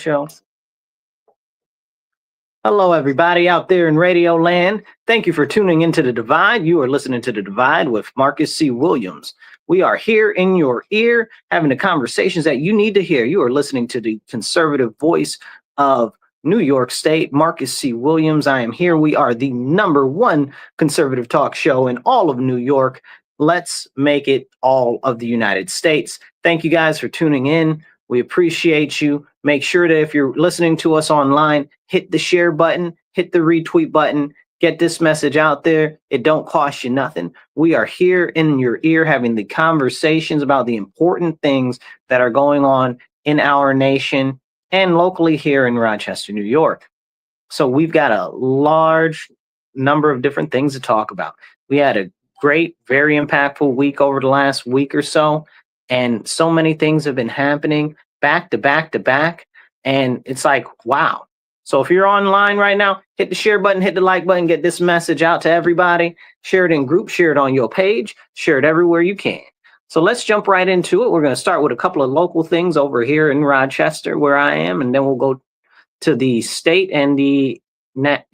show. Hello, everybody out there in Radio Land. Thank you for tuning into The Divide. You are listening to The Divide with Marcus C. Williams. We are here in your ear, having the conversations that you need to hear. You are listening to the conservative voice of New York State, Marcus C. Williams. I am here. We are the #1 conservative talk show in all of New York. Let's make it all of the United States. Thank you guys for tuning in. We appreciate you. Make sure that if you're listening to us online, hit the share button, hit the retweet button, get this message out there. It don't cost you nothing. We are here in your ear having the conversations about the important things that are going on in our nation and locally here in Rochester, New York. So we've got a large number of different things to talk about. We had a great, very impactful week over the last week or so. And so many things have been happening back to back to back. And it's like, wow. So if you're online right now, hit the share button, hit the like button, get this message out to everybody. Share it in group, share it on your page, share it everywhere you can. So let's jump right into it. We're going to start with a couple of local things over here in Rochester where I am. And then we'll go to the state and the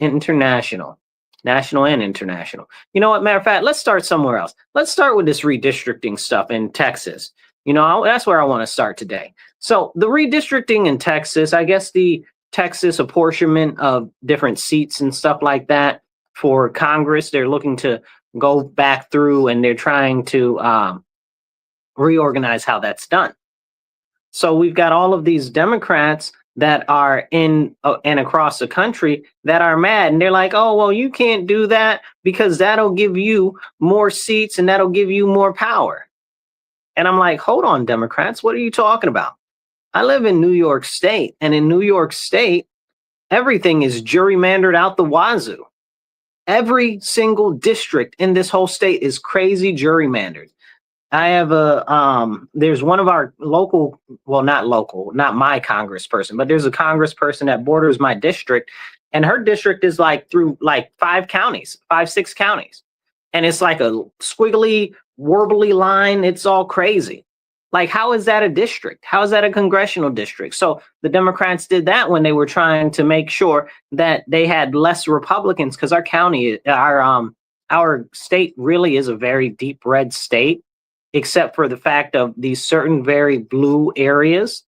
international. National and international. You know what, matter of fact, let's start somewhere else. Let's start with this redistricting stuff in Texas. You know, that's where I want to start today. So the redistricting in Texas, I guess the Texas apportionment of different seats and stuff like that for Congress, they're looking to go back through and they're trying to reorganize how that's done. So we've got all of these Democrats that are in and across the country that are mad. And they're like, oh, well, you can't do that because that'll give you more seats and that'll give you more power. And I'm like, hold on, Democrats, what are you talking about? I live in New York State, and in New York State, everything is gerrymandered out the wazoo. Every single district in this whole state is crazy gerrymandered. I have there's one of our local, well, not my congressperson, but there's a congressperson that borders my district, and her district is like through like 6 counties. And it's like a squiggly, warbly line. It's all crazy. Like, how is that a district? How is that a congressional district? So the Democrats did that when they were trying to make sure that they had less Republicans, because our state really is a very deep red state, except for the fact of these certain very blue areas.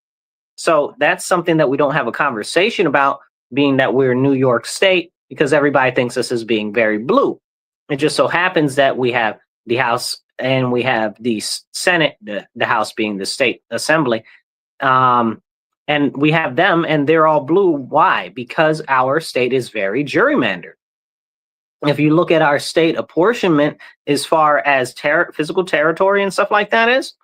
So that's something that we don't have a conversation about, being that we're New York State, because everybody thinks us as being very blue. It just so happens that we have the House and we have the Senate, the House being the state assembly. And we have them and they're all blue. Why? Because our state is very gerrymandered. If you look at our state apportionment as far as physical territory and stuff like that is,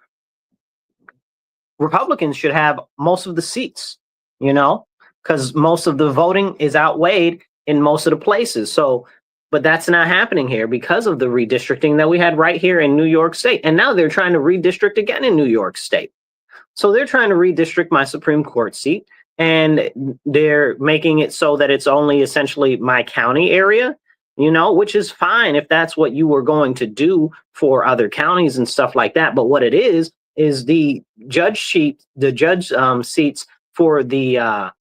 Republicans should have most of the seats, you know, because most of the voting is outweighed in most of the places. So, but that's not happening here because of the redistricting that we had right here in New York State. And now they're trying to redistrict again in New York State. So they're trying to redistrict my Supreme Court seat, and they're making it so that it's only essentially my county area, you know, which is fine if that's what you were going to do for other counties and stuff like that. But what it is the judge seats for the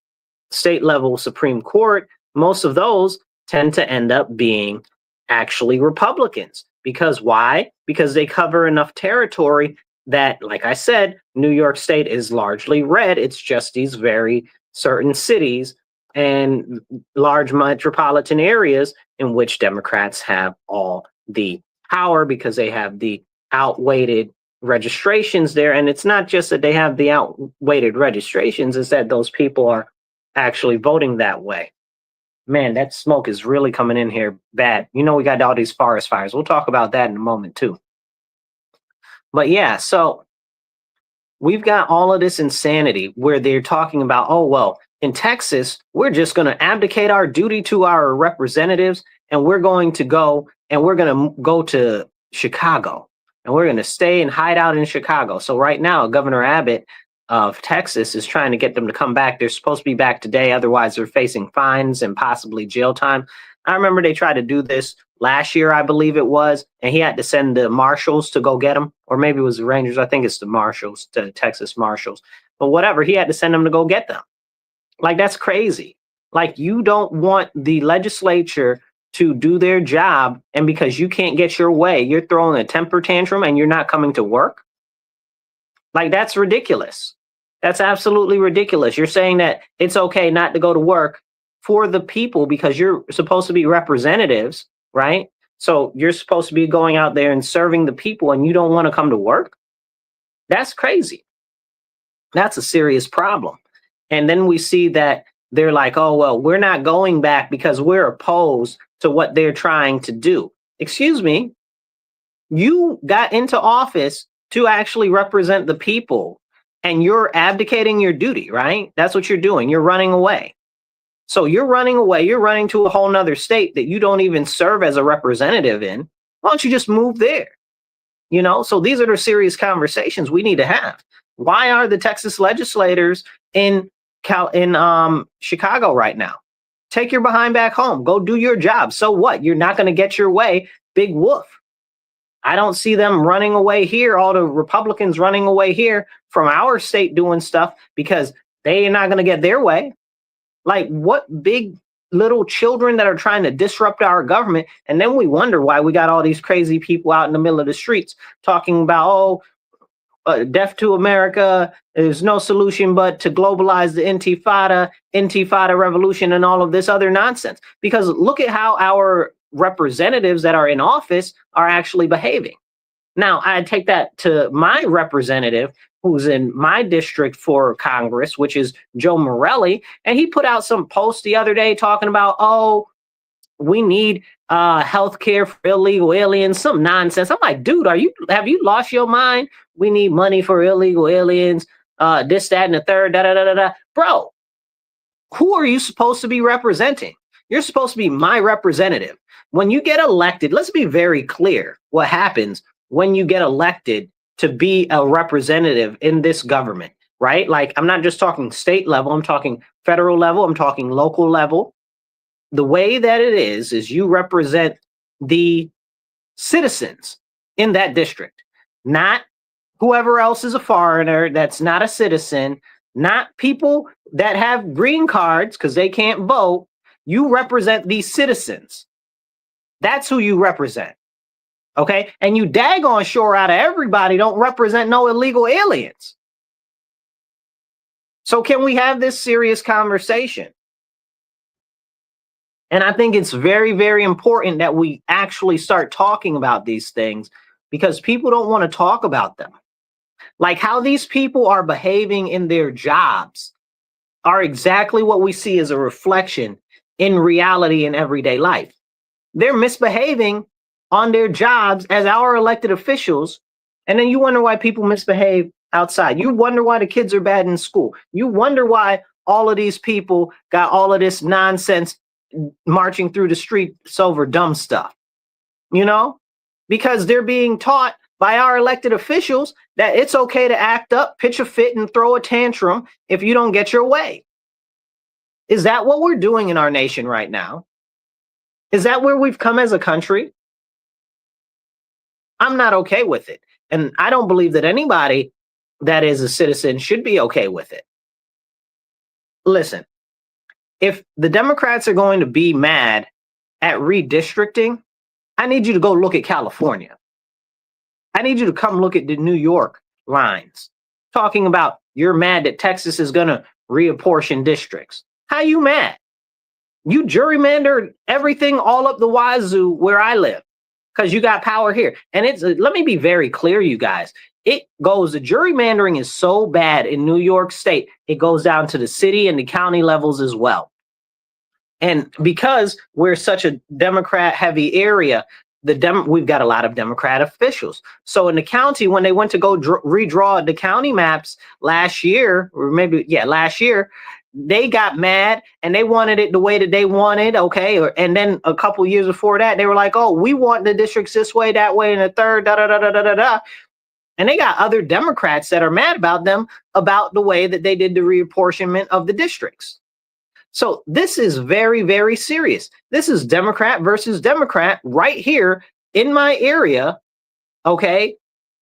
state level Supreme Court, most of those tend to end up being actually Republicans. Because why? Because they cover enough territory that, like I said, New York State is largely red. It's just these very certain cities and large metropolitan areas in which Democrats have all the power because they have the outweighted registrations there. And it's not just that they have the outweighted registrations, it's that those people are actually voting that way. Man, that smoke is really coming in here bad. You know, we got all these forest fires. We'll talk about that in a moment too. But yeah, so we've got all of this insanity where they're talking about, oh, well, in Texas, we're just going to abdicate our duty to our representatives, and we're going to go to Chicago, and we're going to stay and hide out in Chicago. So right now, Governor Abbott of Texas is trying to get them to come back. They're supposed to be back today. Otherwise, they're facing fines and possibly jail time. I remember they tried to do this last year, I believe it was, and he had to send the marshals to go get them, or maybe it was the Rangers. I think it's the marshals, the Texas Marshals. But whatever, he had to send them to go get them. Like, that's crazy. Like, you don't want the legislature to do their job, and because you can't get your way, you're throwing a temper tantrum and you're not coming to work. Like, that's ridiculous. That's absolutely ridiculous. You're saying that it's okay not to go to work for the people because you're supposed to be representatives, right? So you're supposed to be going out there and serving the people, and you don't want to come to work? That's crazy. That's a serious problem. And then we see that they're like, oh, well, we're not going back because we're opposed to what they're trying to do. Excuse me, you got into office to actually represent the people, and you're abdicating your duty, right? That's what you're doing. You're running away. So you're running away. You're running to a whole nother state that you don't even serve as a representative in. Why don't you just move there? You know, so these are the serious conversations we need to have. Why are the Texas legislators in Chicago right now? Take your behind back home. Go do your job. So what? You're not going to get your way. Big woof. I don't see them running away here. All the Republicans running away here from our state doing stuff because they are not going to get their way. Like, what big little children that are trying to disrupt our government? And then we wonder why we got all these crazy people out in the middle of the streets talking about, death to America. There's no solution but to globalize the Intifada revolution, and all of this other nonsense. Because look at how our representatives that are in office are actually behaving. Now, I take that to my representative who's in my district for Congress, which is Joe Morelli, and he put out some post the other day talking about, oh, we need health care for illegal aliens, some nonsense. I'm like, dude, have you lost your mind? We need money for illegal aliens, this, that, and the third, da da da da da. Bro, who are you supposed to be representing? You're supposed to be my representative. When you get elected, let's be very clear what happens when you get elected to be a representative in this government, right? Like, I'm not just talking state level, I'm talking federal level, I'm talking local level. The way that it is you represent the citizens in that district, not whoever else is a foreigner that's not a citizen, not people that have green cards because they can't vote. You represent these citizens. That's who you represent. Okay? And you daggone sure out of everybody don't represent no illegal aliens. So can we have this serious conversation? And I think it's very, very important that we actually start talking about these things, because people don't want to talk about them. Like, how these people are behaving in their jobs are exactly what we see as a reflection in reality in everyday life. They're misbehaving on their jobs as our elected officials. And then you wonder why people misbehave outside. You wonder why the kids are bad in school. You wonder why all of these people got all of this nonsense marching through the streets over dumb stuff, you know, because they're being taught by our elected officials that it's okay to act up, pitch a fit, and throw a tantrum if you don't get your way. Is that what we're doing in our nation right now? Is that where we've come as a country? I'm not okay with it. And I don't believe that anybody that is a citizen should be okay with it. Listen, if the Democrats are going to be mad at redistricting, I need you to go look at California. I need you to come look at the New York lines, talking about you're mad that Texas is going to reapportion districts. How you mad? You gerrymandered everything all up the wazoo where I live because you got power here. And let me be very clear, you guys. The gerrymandering is so bad in New York State, it goes down to the city and the county levels as well. And because we're such a Democrat heavy area, we've got a lot of Democrat officials. So in the county, when they went to go redraw the county maps last year, they got mad and they wanted it the way that they wanted. Okay. And then a couple years before that, they were like, oh, we want the districts this way, that way, and the third, da da da da da da da. And they got other Democrats that are mad about them, about the way that they did the reapportionment of the districts. So this is very, very serious. This is Democrat versus Democrat right here in my area, okay,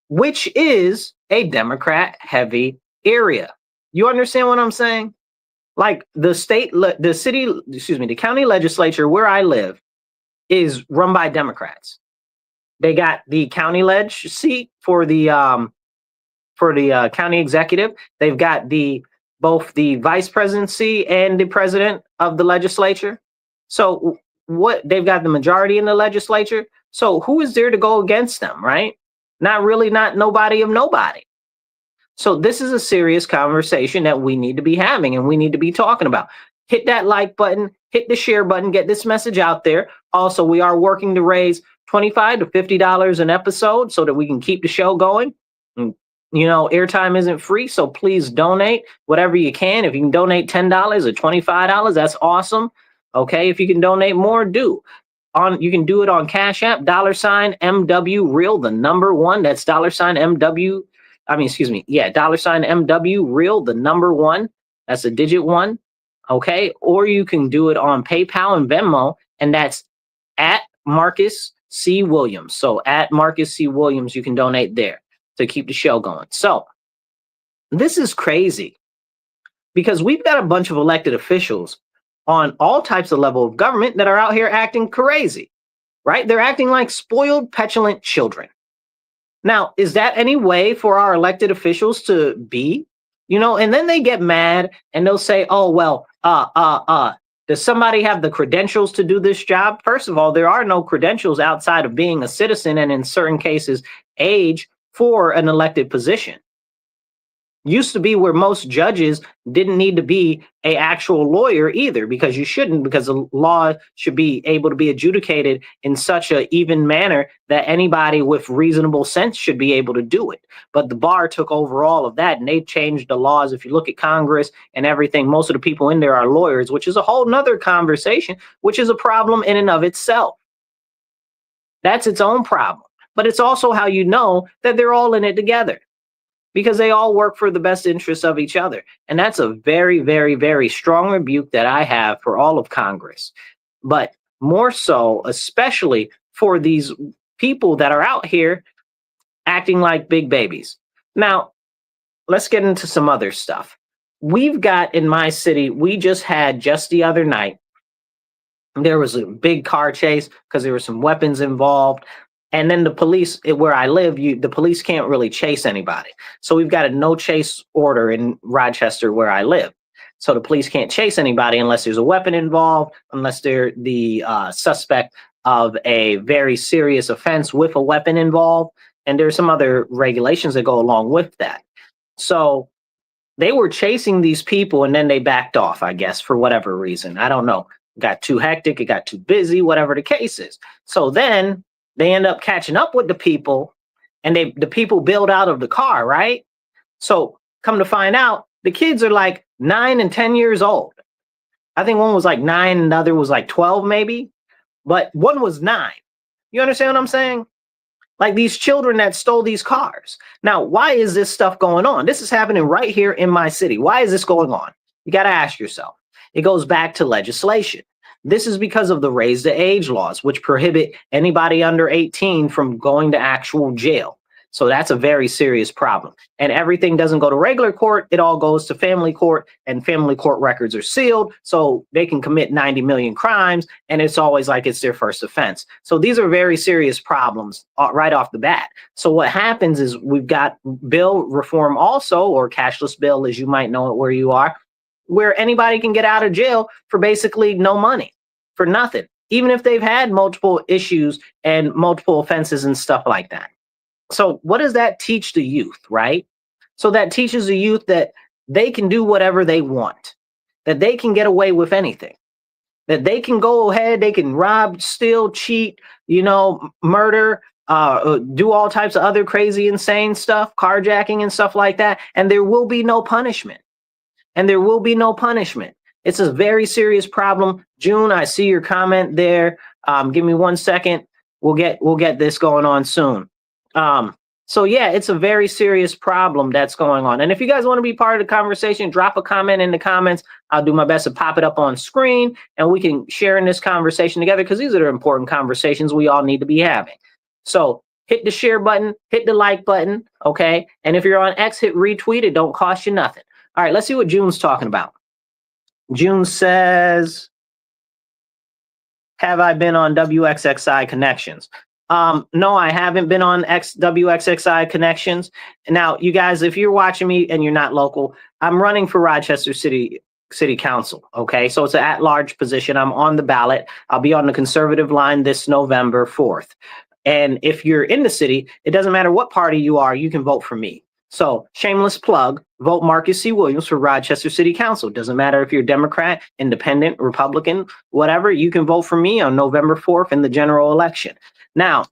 which is a Democrat heavy area. You understand what I'm saying? Like the the county legislature where I live is run by Democrats. They got the county ledge seat for the county executive. They've got both the vice presidency and the president of the legislature. So what they've got the majority in the legislature. So who is there to go against them, right? Not really, not nobody of nobody. So this is a serious conversation that we need to be having and we need to be talking about. Hit that like button, hit the share button, get this message out there. Also, we are working to raise $25 to $50 an episode so that we can keep the show going. And, airtime isn't free, so please donate whatever you can. If you can donate $10 or $25, that's awesome. Okay, if you can donate more, do. You can do it on Cash App, $MW Real, the number one. That's $MW. $MW Real, the number one. That's a digit one. Okay, or you can do it on PayPal and Venmo, and that's at Marcus C. Williams. So at Marcus C. Williams, you can donate there to keep the show going. So this is crazy because we've got a bunch of elected officials on all types of level of government that are out here acting crazy, right? They're acting like spoiled, petulant children. Now, is that any way for our elected officials to be? And then they get mad and they'll say, oh, well, does somebody have the credentials to do this job? First of all, there are no credentials outside of being a citizen and in certain cases, age for an elected position. Used to be where most judges didn't need to be an actual lawyer either, because you shouldn't, because the law should be able to be adjudicated in such an even manner that anybody with reasonable sense should be able to do it. But the bar took over all of that and they changed the laws. If you look at Congress and everything, most of the people in there are lawyers, which is a whole nother conversation, which is a problem in and of itself. That's its own problem. But it's also how you know that they're all in it together, because they all work for the best interests of each other. And that's a very, very, very strong rebuke that I have for all of Congress. But more so, especially for these people that are out here acting like big babies. Now, let's get into some other stuff. We've got in my city, we just the other night, there was a big car chase because there were some weapons involved. And then the police, where I live, the police can't really chase anybody. So we've got a no chase order in Rochester where I live. So the police can't chase anybody unless there's a weapon involved, unless they're the suspect of a very serious offense with a weapon involved. And there's some other regulations that go along with that. So they were chasing these people and then they backed off, I guess, for whatever reason. I don't know. It got too hectic. It got too busy, whatever the case is. So then they end up catching up with the people and the people bailed out of the car, right? So come to find out, the kids are like 9 and 10 years old. I think one was like 9 and the other was like 12 maybe, but one was 9. You understand what I'm saying? Like these children that stole these cars. Now, why is this stuff going on? This is happening right here in my city. Why is this going on? You got to ask yourself. It goes back to legislation. This is because of the raise the age laws, which prohibit anybody under 18 from going to actual jail. So that's a very serious problem. And everything doesn't go to regular court. It all goes to family court, and family court records are sealed. So they can commit 90 million crimes. And it's always like it's their first offense. So these are very serious problems right off the bat. So what happens is we've got bill reform also, or cashless bill, as you might know it where you are, where anybody can get out of jail for basically no money, for nothing, even if they've had multiple issues and multiple offenses and stuff like that. So what does that teach the youth, right? So that teaches the youth that they can do whatever they want, that they can get away with anything, that they can go ahead, they can rob, steal, cheat, murder, do all types of other crazy, insane stuff, carjacking and stuff like that. And there will be no punishment. And there will be no punishment. It's a very serious problem. June, I see your comment there. Give me 1 second. We'll get this going on soon. So yeah, it's a very serious problem that's going on. And if you guys want to be part of the conversation, drop a comment in the comments. I'll do my best to pop it up on screen and we can share in this conversation together, because these are the important conversations we all need to be having. So hit the share button, hit the like button, okay? And if you're on X, hit retweet. It don't cost you nothing. All right, let's see what June's talking about. June says, have I been on WXXI Connections? No, I haven't been on WXXI Connections. Now, you guys, if you're watching me and you're not local, I'm running for Rochester City Council. Okay, so it's an at-large position. I'm on the ballot. I'll be on the conservative line this November 4th. And if you're in the city, it doesn't matter what party you are, you can vote for me. So, shameless plug, vote Marcus C. Williams for Rochester City Council. Doesn't matter if you're Democrat, Independent, Republican, whatever, you can vote for me on November 4th in the general election. Now,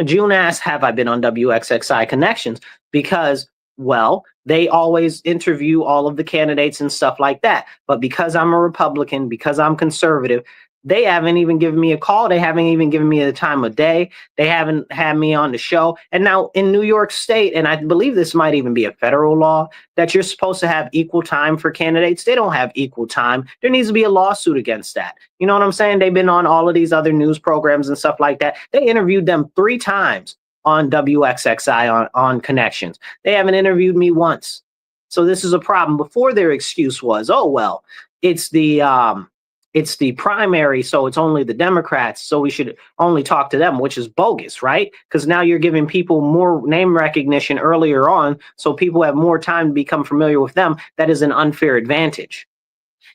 June asked, have I been on WXXI Connections? Because, well, they always interview all of the candidates and stuff like that. But because I'm a Republican, because I'm conservative, they haven't even given me a call. They haven't even given me the time of day. They haven't had me on the show. And now in New York State, and I believe this might even be a federal law, that you're supposed to have equal time for candidates. They don't have equal time. There needs to be a lawsuit against that. You know what I'm saying? They've been on all of these other news programs and stuff like that. They interviewed them 3 times on WXXI on Connections. They haven't interviewed me once. So this is a problem. Before, their excuse was, oh, well, it's the primary, so it's only the Democrats, so we should only talk to them, which is bogus, right? Because now you're giving people more name recognition earlier on, so people have more time to become familiar with them. That is an unfair advantage.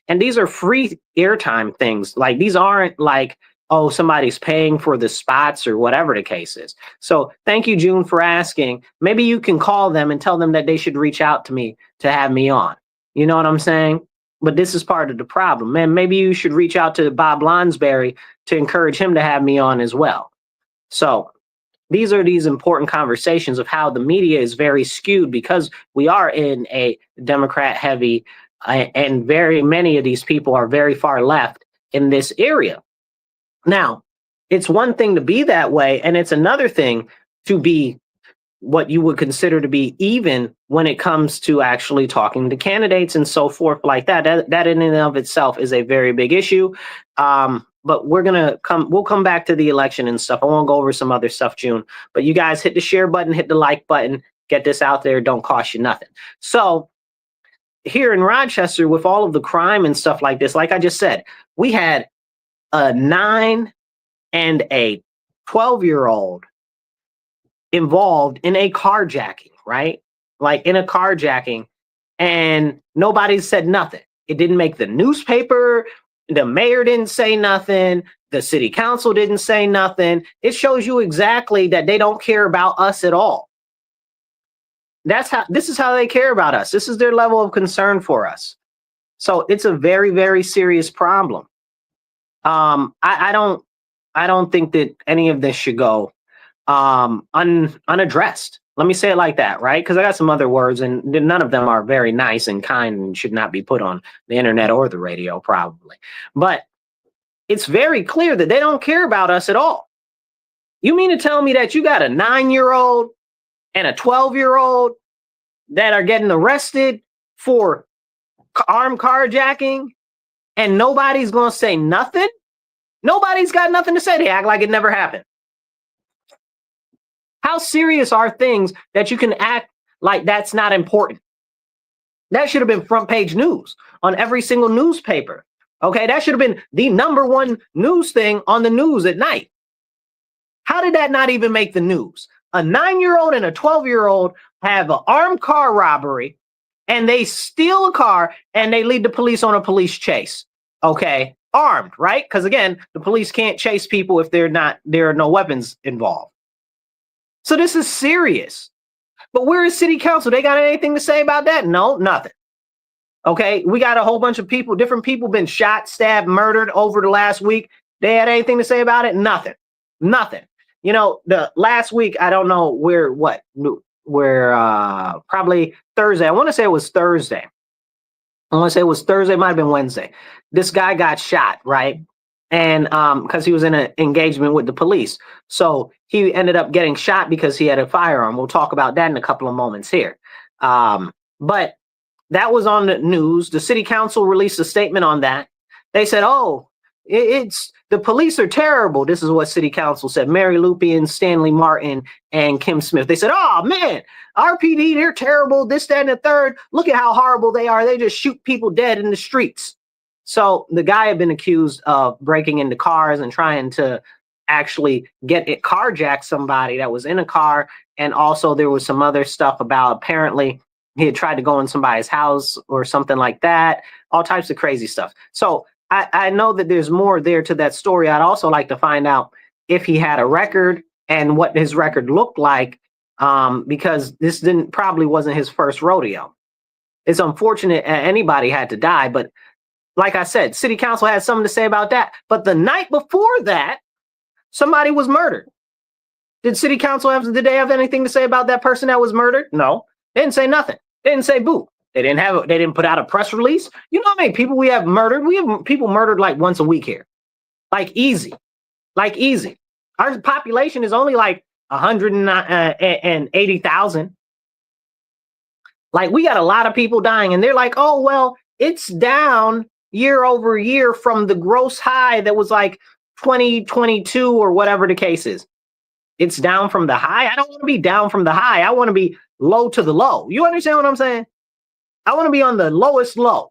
And these are free airtime things. Like, these aren't like, oh, somebody's paying for the spots or whatever the case is. So thank you, June, for asking. Maybe you can call them and tell them that they should reach out to me to have me on. You know what I'm saying? But this is part of the problem, man. Maybe you should reach out to Bob Lonsberry to encourage him to have me on as well. So these are these important conversations of how the media is very skewed because we are in a Democrat heavy and very many of these people are very far left in this area. Now, it's one thing to be that way, and it's another thing to be what you would consider to be even when it comes to actually talking to candidates and so forth like that. That in and of itself is a very big issue. But we'll come back to the election and stuff. I won't go over some other stuff, June, but you guys hit the share button, hit the like button, get this out there. Don't cost you nothing. So here in Rochester, with all of the crime and stuff like this, like I just said, we had a 9 and a 12-year-old involved in a carjacking, right? Like in a carjacking, and nobody said nothing. It didn't make the newspaper. The mayor didn't say nothing. The city council didn't say nothing. It shows you exactly that they don't care about us at all. This is how they care about us. This is their level of concern for us. So it's a very, very serious problem. I don't think that any of this should go unaddressed. Let me say it like that, right? Because I got some other words and none of them are very nice and kind and should not be put on the internet or the radio probably. But it's very clear that they don't care about us at all. You mean to tell me that you got a 9-year-old and a 12-year-old that are getting arrested for armed carjacking and nobody's going to say nothing? Nobody's got nothing to say. They act like it never happened. How serious are things that you can act like that's not important? That should have been front page news on every single newspaper. Okay, that should have been the #1 news thing on the news at night. How did that not even make the news? A 9-year-old and a 12-year-old have an armed car robbery and they steal a car and they lead the police on a police chase. Okay, armed, right? Because again, the police can't chase people if there are no weapons involved. So this is serious. But where is city council? They got anything to say about that? No, nothing. Okay, we got a whole bunch of people, different people been shot, stabbed, murdered over the last week. They had anything to say about it? Nothing. Nothing. You know, the last week, I don't know probably Thursday. I want to say it was Thursday. Might have been Wednesday. This guy got shot, right? And because he was in an engagement with the police. So he ended up getting shot because he had a firearm. We'll talk about that in a couple of moments here. But that was on the news. The city council released a statement on that. They said, oh, it's the police are terrible. This is what city council said. Mary Lupien, Stanley Martin, and Kim Smith. They said, oh, man, RPD, they're terrible. This, that, and the third. Look at how horrible they are. They just shoot people dead in the streets. So the guy had been accused of breaking into cars and trying to actually get it carjack somebody that was in a car. And also there was some other stuff about apparently he had tried to go in somebody's house or something like that, all types of crazy stuff. So I know that there's more there to that story. I'd also like to find out if he had a record and what his record looked like, because this probably wasn't his first rodeo. It's unfortunate anybody had to die, but like I said, city council had something to say about that. But the night before that, somebody was murdered. Did city council did they have anything to say about that person that was murdered? No, they didn't say nothing. They didn't say boo. They didn't put out a press release. You know how many people we have murdered? We have people murdered like once a week here. Like easy. Our population is only like 180,000. Like we got a lot of people dying and they're like, oh, well, it's down year over year from the gross high that was like 2022 or whatever the case is. It's down from the high. I don't want to be down from the high. I want to be low to the low. You understand what I'm saying? I want to be on the lowest low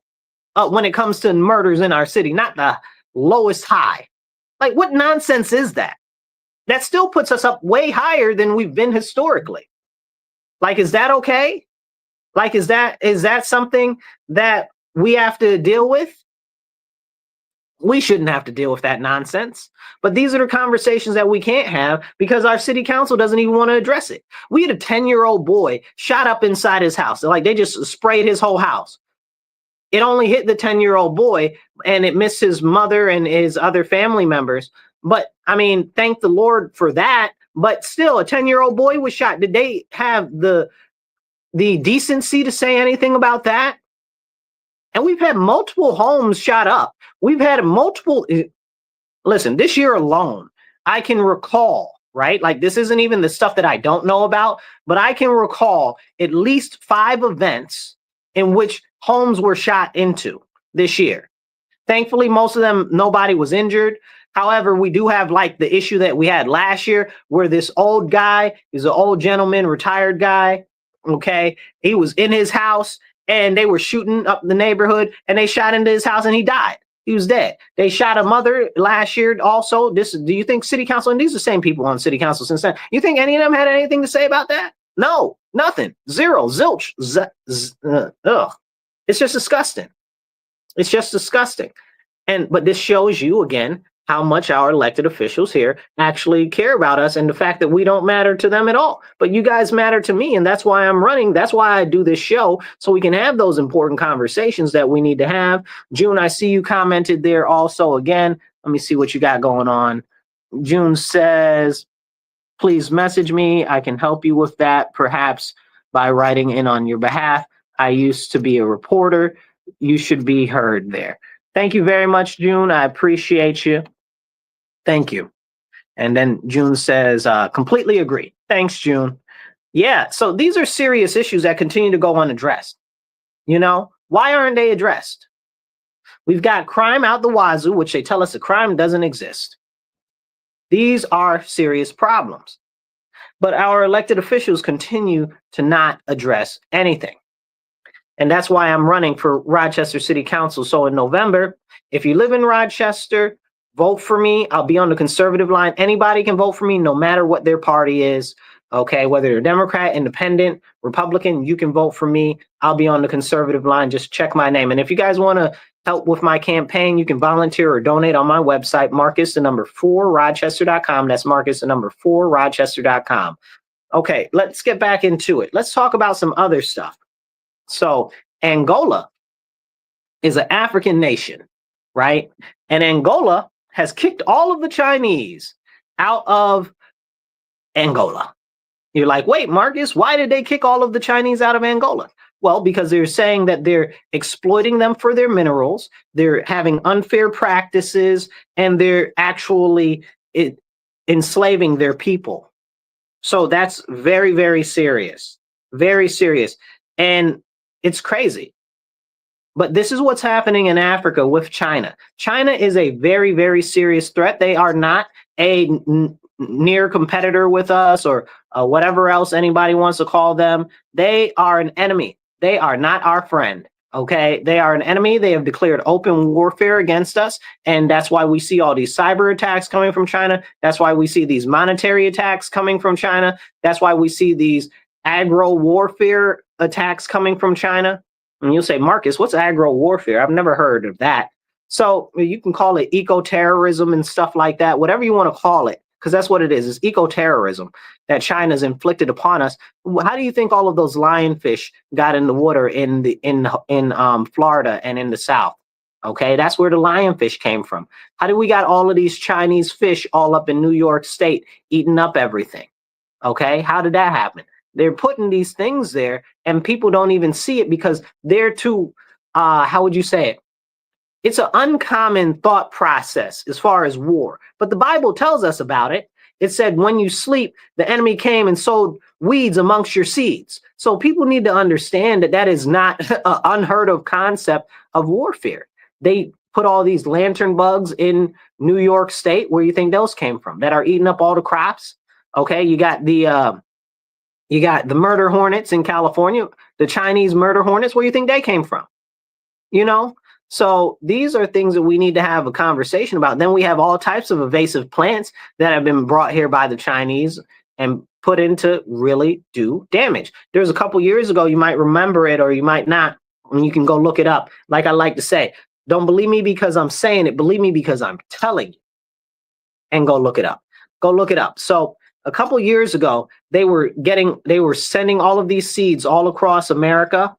when it comes to murders in our city, not the lowest high. Like what nonsense is that? That still puts us up way higher than we've been historically. Like, is that okay? Like, is that something that we have to deal with? We shouldn't have to deal with that nonsense. But these are the conversations that we can't have because our city council doesn't even want to address it. We had a 10-year-old boy shot up inside his house. Like they just sprayed his whole house. It only hit the 10-year-old boy and it missed his mother and his other family members. But I mean, thank the Lord for that. But still, a 10-year-old boy was shot. Did they have the decency to say anything about that? And we've had multiple homes shot up. We've had multiple. Listen, this year alone, I can recall, right? Like this isn't even the stuff that I don't know about, but I can recall at least 5 events in which homes were shot into this year. Thankfully, most of them, nobody was injured. However, we do have like the issue that we had last year where this old guy is an old gentleman, retired guy. Okay. He was in his house and they were shooting up the neighborhood and they shot into his house and he died. He was dead. They shot a mother last year also. Do you think city council, and these are the same people on city council since then, you think any of them had anything to say about that? No, nothing. Zero, zilch. Ugh. It's just disgusting. It's just disgusting. But this shows you again how much our elected officials here actually care about us and the fact that we don't matter to them at all. But you guys matter to me, and that's why I'm running. That's why I do this show, so we can have those important conversations that we need to have. June, I see you commented there also again. Let me see what you got going on. June says, please message me. I can help you with that, perhaps by writing in on your behalf. I used to be a reporter. You should be heard there. Thank you very much, June. I appreciate you. Thank you. And then June says, completely agree. Thanks, June. Yeah, so these are serious issues that continue to go unaddressed. You know, why aren't they addressed? We've got crime out the wazoo, which they tell us the crime doesn't exist. These are serious problems. But our elected officials continue to not address anything. And that's why I'm running for Rochester City Council. So in November, if you live in Rochester, vote for me. I'll be on the conservative line. Anybody can vote for me, no matter what their party is. Okay, whether you're Democrat, Independent, Republican, you can vote for me. I'll be on the conservative line. Just check my name. And if you guys want to help with my campaign, you can volunteer or donate on my website, Marcus4Rochester.com. That's Marcus4Rochester.com. Okay, let's get back into it. Let's talk about some other stuff. So Angola is an African nation, right? And Angola has kicked all of the Chinese out of Angola. You're like, wait, Marcus, why did they kick all of the Chinese out of Angola? Well, because they're saying that they're exploiting them for their minerals, they're having unfair practices, and they're actually enslaving their people. So that's very, very serious. Very serious. And it's crazy. But this is what's happening in Africa with China. China is a very, very serious threat. They are not a near competitor with us or whatever else anybody wants to call them. They are an enemy. They are not our friend. Okay, they are an enemy. They have declared open warfare against us. And that's why we see all these cyber attacks coming from China. That's why we see these monetary attacks coming from China. That's why we see these agro warfare attacks coming from China. And you'll say, Marcus, what's agro warfare? I've never heard of that. So you can call it eco-terrorism and stuff like that, whatever you want to call it, because that's what it is. It's eco-terrorism that China's inflicted upon us. How do you think all of those lionfish got in the water in Florida and in the South? Okay, that's where the lionfish came from. How do we got all of these Chinese fish all up in New York State eating up everything? Okay, how did that happen? They're putting these things there and people don't even see it because they're too, how would you say it? It's an uncommon thought process as far as war, but the Bible tells us about it. It said, when you sleep, the enemy came and sowed weeds amongst your seeds. So people need to understand that that is not an unheard of concept of warfare. They put all these lantern bugs in New York State. Where you think those came from that are eating up all the crops? Okay, you got the murder hornets in California, the Chinese murder hornets. Where you think they came from? You know? So these are things that we need to have a conversation about. Then we have all types of invasive plants that have been brought here by the Chinese and put in to really do damage. There's a couple years ago, you might remember it or you might not, and you can go look it up. Like I like to say, don't believe me because I'm saying it, believe me because I'm telling you. And go look it up. Go look it up. So a couple years ago, they were sending all of these seeds all across America.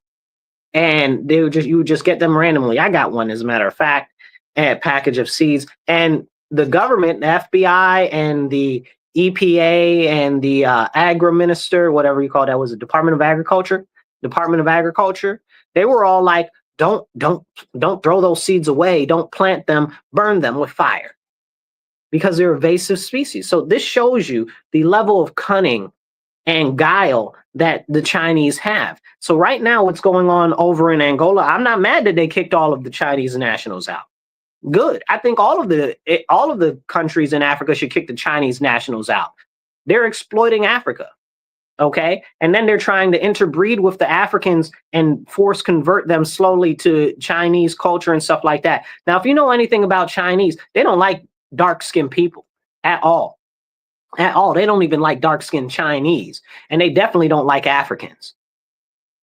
And you would just get them randomly. I got one, as a matter of fact, a package of seeds. And the government, the FBI and the EPA and the agri minister, whatever you call that, was the Department of Agriculture. They were all like, don't throw those seeds away. Don't plant them, burn them with fire because they're invasive species. So this shows you the level of cunning and guile that the Chinese have. So right now, what's going on over in Angola, I'm not mad that they kicked all of the Chinese nationals out. Good. I think all of the countries in Africa should kick the Chinese nationals out. They're exploiting Africa. Okay. And then they're trying to interbreed with the Africans and force convert them slowly to Chinese culture and stuff like that. Now, if you know anything about Chinese, they don't like dark-skinned people at all. At all. They don't even like dark-skinned Chinese, and they definitely don't like Africans.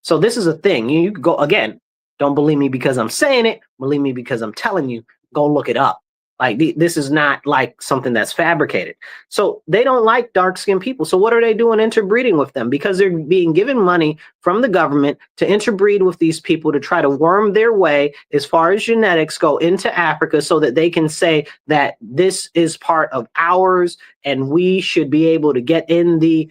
So this is a thing. You could go, again, don't believe me because I'm saying it, believe me because I'm telling you, go look it up. Like this is not like something that's fabricated. So they don't like dark-skinned people. So what are they doing interbreeding with them? Because they're being given money from the government to interbreed with these people to try to worm their way as far as genetics go into Africa so that they can say that this is part of ours and we should be able to get in the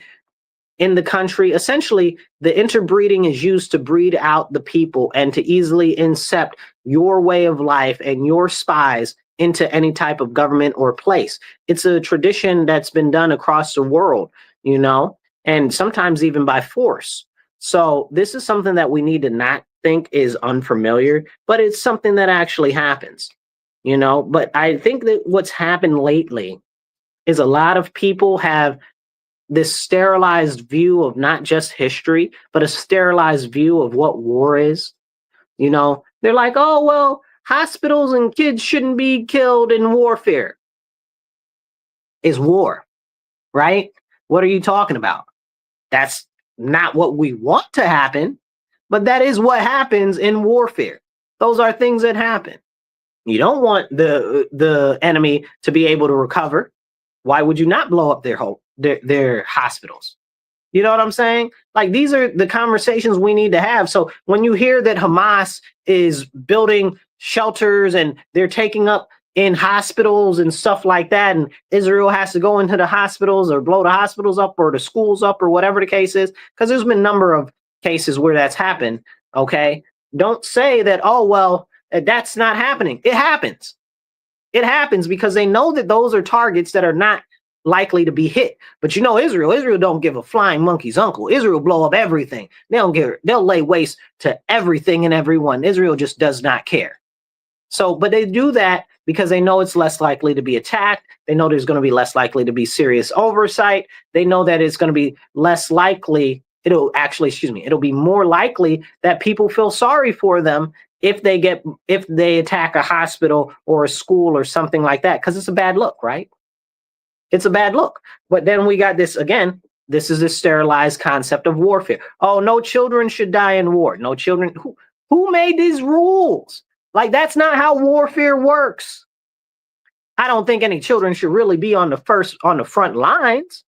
country. Essentially, the interbreeding is used to breed out the people and to easily incept your way of life and your spies into any type of government or place. It's a tradition that's been done across the world, you know, and sometimes even by force. So this is something that we need to not think is unfamiliar, but it's something that actually happens, you know. But I think that what's happened lately is a lot of people have this sterilized view of not just history, but a sterilized view of what war is. You know, they're like, oh, well, hospitals and kids shouldn't be killed in warfare. Is war, right? What are you talking about? That's not what we want to happen, but that is what happens in warfare. Those are things that happen. You don't want the enemy to be able to recover. Why would you not blow up their hospitals? You know what I'm saying? Like, these are the conversations we need to have. So when you hear that Hamas is building shelters and they're taking up in hospitals and stuff like that, and Israel has to go into the hospitals or blow the hospitals up or the schools up or whatever the case is, because there's been a number of cases where that's happened. Okay. Don't say that, oh, well, that's not happening. It happens. It happens because they know that those are targets that are not likely to be hit. But you know, Israel don't give a flying monkey's uncle. Israel blow up everything. They'll lay waste to everything and everyone. Israel just does not care. So, but they do that because they know it's less likely to be attacked. They know there's going to be less likely to be serious oversight. They know that it's going to be less likely it'll be more likely that people feel sorry for them if they attack a hospital or a school or something like that, because it's a bad look, right? It's a bad look. But then we got this again. This is a sterilized concept of warfare. Oh, no children should die in war. No children. Who made these rules? Like, that's not how warfare works. I don't think any children should really be on the front lines.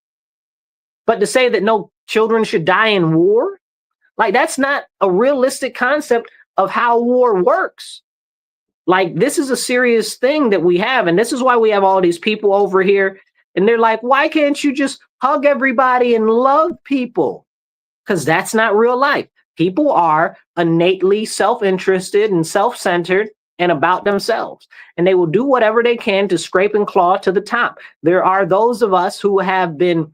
But to say that no children should die in war, like, that's not a realistic concept of how war works. Like, this is a serious thing that we have. And this is why we have all these people over here. And they're like, why can't you just hug everybody and love people? Because that's not real life. People are innately self-interested and self-centered and about themselves. And they will do whatever they can to scrape and claw to the top. There are those of us who have been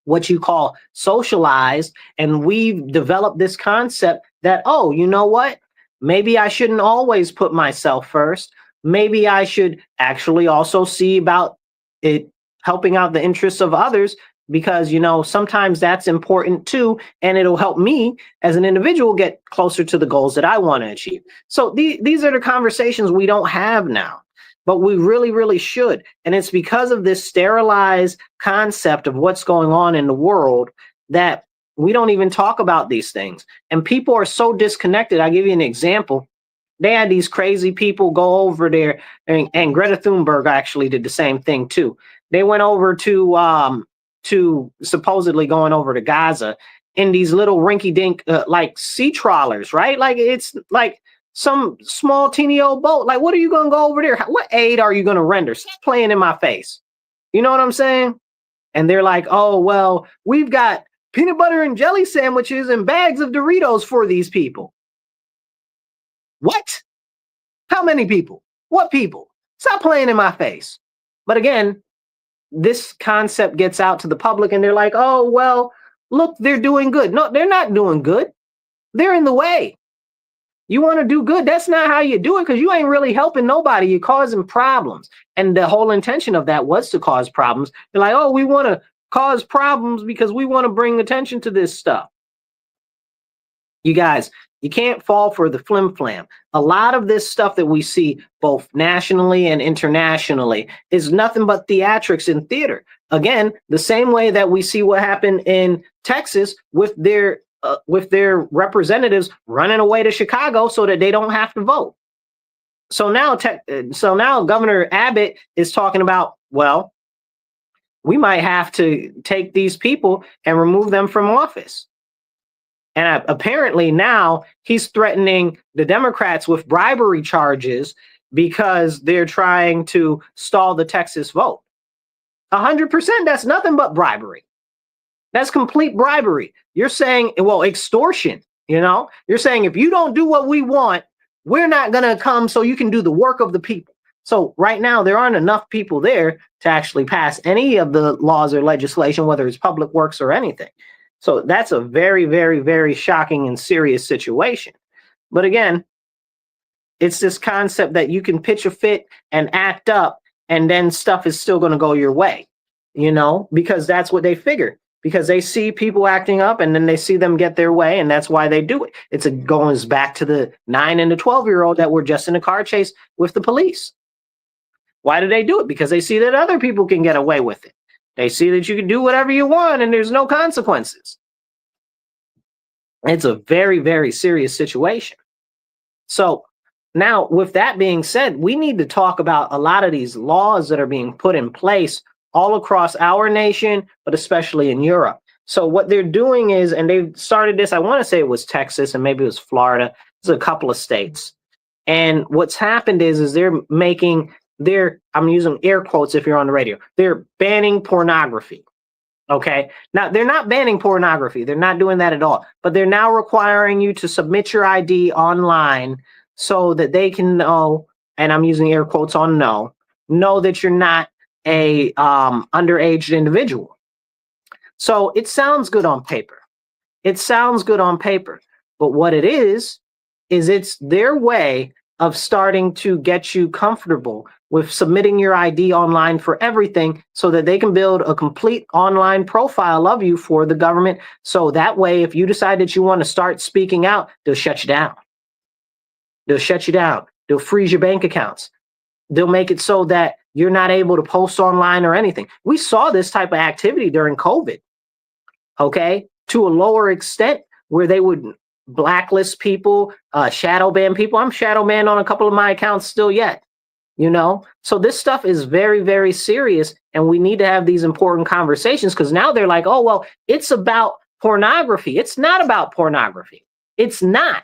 what you call socialized, and we've developed this concept that, oh, you know what? Maybe I shouldn't always put myself first. Maybe I should actually also see about it helping out the interests of others, because, you know, sometimes that's important too, and it'll help me as an individual get closer to the goals that I want to achieve. So these are the conversations we don't have now, but we really, really should. And it's because of this sterilized concept of what's going on in the world that we don't even talk about these things. And people are so disconnected. I'll give you an example. They had these crazy people go over there, and Greta Thunberg actually did the same thing too. They went over to supposedly going over to Gaza in these little rinky-dink like sea trawlers, right? Like, it's like some small teeny old boat. Like, what are you gonna go over there? What aid are you gonna render? Stop playing in my face. You know what I'm saying? And they're like, oh, well, we've got peanut butter and jelly sandwiches and bags of Doritos for these people. What? How many people? What people? Stop playing in my face. But again, this concept gets out to the public and they're like, oh, well, look, they're doing good. No, they're not doing good. They're in the way. You want to do good? That's not how you do it, because you ain't really helping nobody. You're causing problems. And the whole intention of that was to cause problems. They're like, oh, we want to cause problems because we want to bring attention to this stuff. You guys, you can't fall for the flim flam. A lot of this stuff that we see both nationally and internationally is nothing but theatrics in theater. Again, the same way that we see what happened in Texas with their representatives running away to Chicago so that they don't have to vote. So now Governor Abbott is talking about, well, we might have to take these people and remove them from office. And apparently now he's threatening the Democrats with bribery charges because they're trying to stall the Texas vote. 100%, that's nothing but bribery. That's complete bribery. You're saying, well, extortion, you know? You're saying if you don't do what we want, we're not going to come so you can do the work of the people. So right now, there aren't enough people there to actually pass any of the laws or legislation, whether it's public works or anything. So that's a very, very, very shocking and serious situation. But again, it's this concept that you can pitch a fit and act up, and then stuff is still going to go your way, you know, because that's what they figure. Because they see people acting up and then they see them get their way, and that's why they do it. Goes back to the 9 and the 12-year-old that were just in a car chase with the police. Why do they do it? Because they see that other people can get away with it. They see that you can do whatever you want and there's no consequences. It's a very, very serious situation. So now, with that being said, we need to talk about a lot of these laws that are being put in place all across our nation, but especially in Europe. So what they're doing is, and they started this, I want to say it was Texas and maybe it was Florida. There's a couple of states. And what's happened is they're making I'm using air quotes if you're on the radio, they're banning pornography. Okay. Now, they're not banning pornography. They're not doing that at all. But they're now requiring you to submit your ID online so that they can know, and I'm using air quotes on know that you're not a underage individual. So it sounds good on paper. But what it is it's their way of starting to get you comfortable with submitting your ID online for everything so that they can build a complete online profile of you for the government. So that way, if you decide that you want to start speaking out, they'll shut you down. They'll shut you down. They'll freeze your bank accounts. They'll make it so that you're not able to post online or anything. We saw this type of activity during COVID, okay, to a lower extent where they would blacklist people, shadow ban people. I'm shadow banned on a couple of my accounts still yet. So this stuff is very, very serious, and we need to have these important conversations, because now they're like, oh, well, it's about pornography. It's not about pornography. It's not.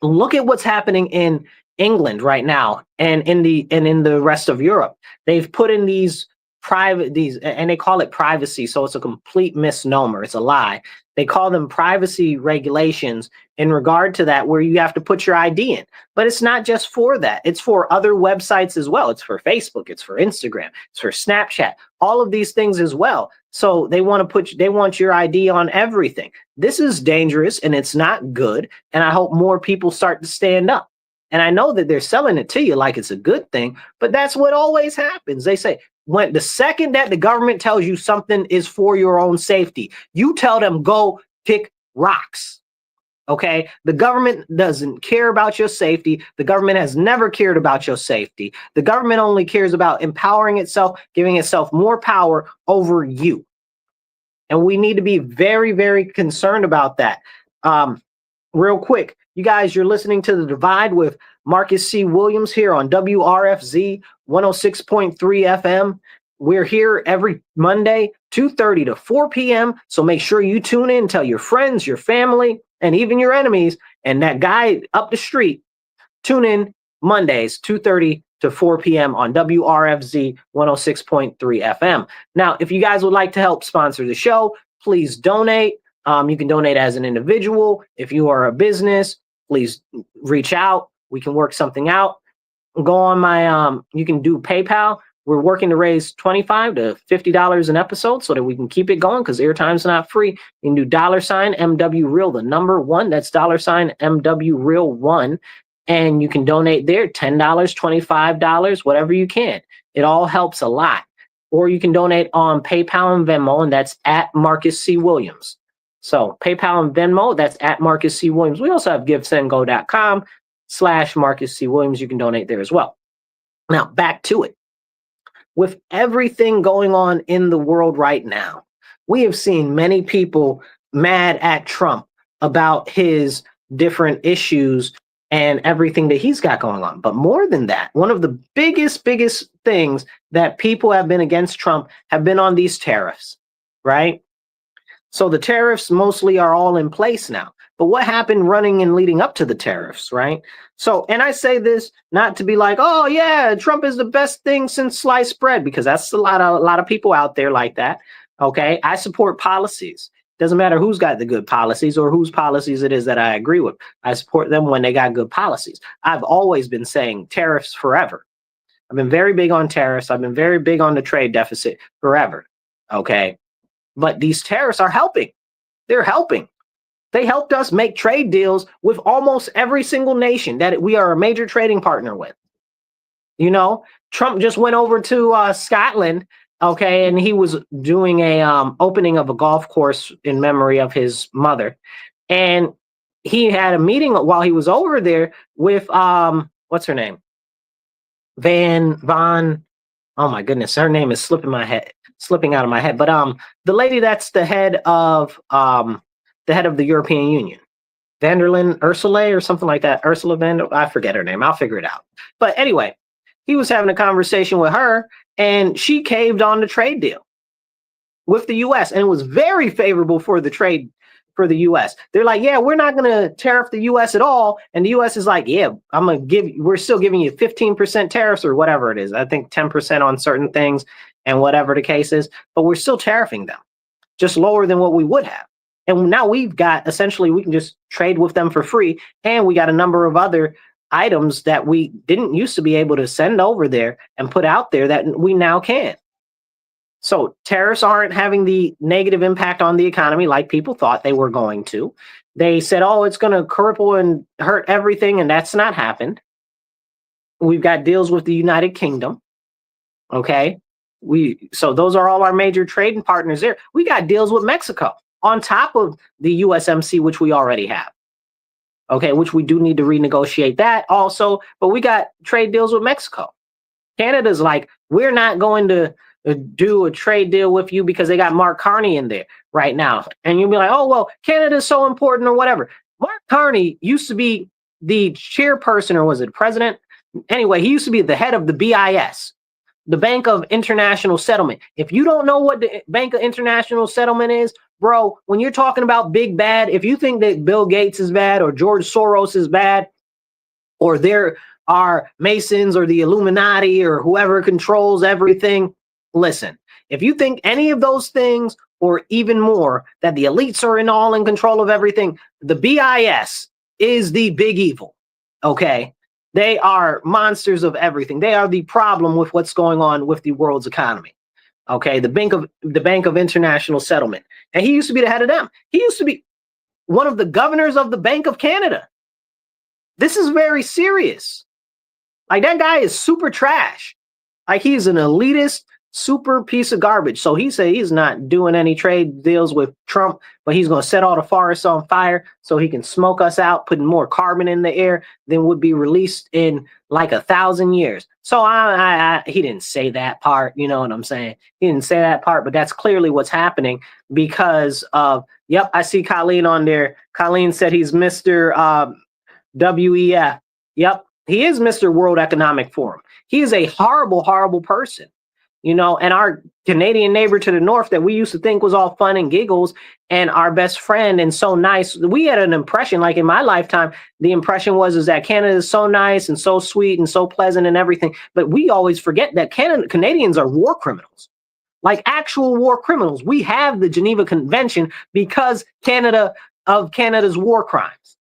Look at what's happening in England right now, and in the rest of Europe. They've put in these and they call it privacy, so it's a complete misnomer. It's a lie. They call them privacy regulations in regard to that, where you have to put your ID in. But it's not just for that. It's for other websites as well. It's for Facebook. It's for Instagram. It's for Snapchat. All of these things as well. So they want your ID on everything. This is dangerous, and it's not good. And I hope more people start to stand up. And I know that they're selling it to you like it's a good thing, but that's what always happens. They say, when the second that the government tells you something is for your own safety, you tell them go pick rocks. Okay, the government doesn't care about your safety. The government has never cared about your safety. The government only cares about empowering itself, giving itself more power over you. And we need to be very, very concerned about that. Real quick, you guys, you're listening to The Divide with Marcus C. Williams here on WRFZ 106.3 FM. We're here every Monday, 2:30 to 4 p.m. So make sure you tune in, tell your friends, your family, and even your enemies, and that guy up the street, tune in Mondays, 2:30 to 4 p.m. on WRFZ 106.3 FM. Now, if you guys would like to help sponsor the show, please donate. You can donate as an individual. If you are a business, please reach out. We can work something out. Go on my, you can do PayPal. We're working to raise $25 to $50 an episode so that we can keep it going, because airtime's not free. You can do $MW Real, the number one. That's $MW Real 1. And you can donate there, $10, $25, whatever you can. It all helps a lot. Or you can donate on PayPal and Venmo, and that's at Marcus C. Williams. So PayPal and Venmo, that's at Marcus C. Williams. We also have givesendgo.com/Marcus C. Williams. You can donate there as well. Now, back to it. With everything going on in the world right now, we have seen many people mad at Trump about his different issues and everything that he's got going on. But more than that, one of the biggest things that people have been against Trump have been on these tariffs, right? So the tariffs mostly are all in place now. But what happened running and leading up to the tariffs, right? So, and I say this not to be like, oh yeah, Trump is the best thing since sliced bread, because that's a lot of people out there like that. Okay, I support policies. Doesn't matter who's got the good policies or whose policies it is that I agree with. I support them when they got good policies. I've always been saying tariffs forever. I've been very big on tariffs. I've been very big on the trade deficit forever. Okay, but these tariffs are helping. They're helping. They helped us make trade deals with almost every single nation that we are a major trading partner with. You know, Trump just went over to Scotland, okay, and he was doing a opening of a golf course in memory of his mother. And he had a meeting while he was over there with, what's her name? Oh my goodness, her name is slipping out of my head. But the lady that's the head of the European Union, Ursula or something like that. Ursula I forget her name. I'll figure it out. But anyway, he was having a conversation with her, and she caved on the trade deal with the U.S. And it was very favorable for the trade for the U.S. They're like, yeah, we're not going to tariff the U.S. at all. And the U.S. is like, yeah, we're still giving you 15% tariffs or whatever it is. I think 10% on certain things and whatever the case is, but we're still tariffing them, just lower than what we would have. And now we've got, essentially, we can just trade with them for free. And we got a number of other items that we didn't used to be able to send over there and put out there that we now can. So tariffs aren't having the negative impact on the economy like people thought they were going to. They said, oh, it's going to cripple and hurt everything. And that's not happened. We've got deals with the United Kingdom. Okay. So those are all our major trading partners there. We got deals with Mexico on top of the USMC, which we already have. Okay, which we do need to renegotiate that also, but we got trade deals with Mexico. Canada's like, we're not going to do a trade deal with you because they got Mark Carney in there right now. And you'll be like, oh, well, Canada's so important or whatever. Mark Carney used to be the chairperson, or was it president? Anyway, he used to be the head of the BIS, the Bank of International Settlement. If you don't know what the Bank of International Settlement is, bro, when you're talking about big bad, if you think that Bill Gates is bad or George Soros is bad, or there are Masons or the Illuminati or whoever controls everything, listen, if you think any of those things or even more, that the elites are in control of everything, the BIS is the big evil, okay? They are monsters of everything. They are the problem with what's going on with the world's economy. Okay, the Bank of International Settlement. And he used to be the head of them. He used to be one of the governors of the Bank of Canada. This is very serious. Like, that guy is super trash. Like, he's an elitist, super piece of garbage. So he said he's not doing any trade deals with Trump, but he's going to set all the forests on fire so he can smoke us out, putting more carbon in the air than would be released in like 1,000 years. So he didn't say that part, you know what I'm saying? He didn't say that part, but that's clearly what's happening because of, yep, I see Colleen on there. Colleen said he's Mr. WEF. Yep, he is Mr. World Economic Forum. He is a horrible, horrible person. You know, and our Canadian neighbor to the north that we used to think was all fun and giggles and our best friend and so nice. We had an impression, like in my lifetime, the impression was that Canada is so nice and so sweet and so pleasant and everything. But we always forget that Canadians are war criminals, like actual war criminals. We have the Geneva Convention because of Canada's war crimes.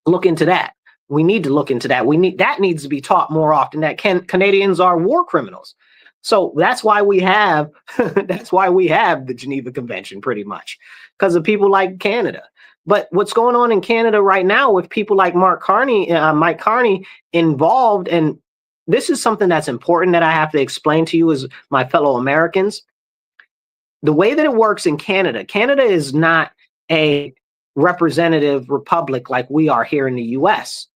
Look into that. We need to look into that. That needs to be taught more often, that Canadians are war criminals. So that's why we have the Geneva Convention, pretty much, because of people like Canada. But what's going on in Canada right now with people like Mike Carney involved, and this is something that's important that I have to explain to you as my fellow Americans. The way that it works in Canada, Canada is not a representative republic like we are here in the US.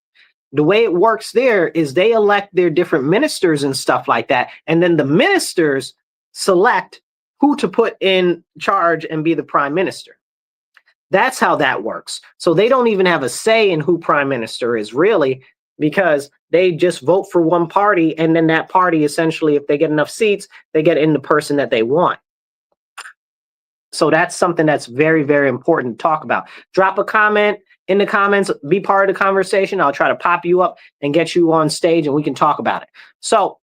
The way it works there is they elect their different ministers and stuff like that. And then the ministers select who to put in charge and be the prime minister. That's how that works. So they don't even have a say in who prime minister is, really, because they just vote for one party. And then that party, essentially, if they get enough seats, they get in the person that they want. So that's something that's very, very important to talk about. Drop a comment in the comments, be part of the conversation. I'll try to pop you up and get you on stage and we can talk about it. So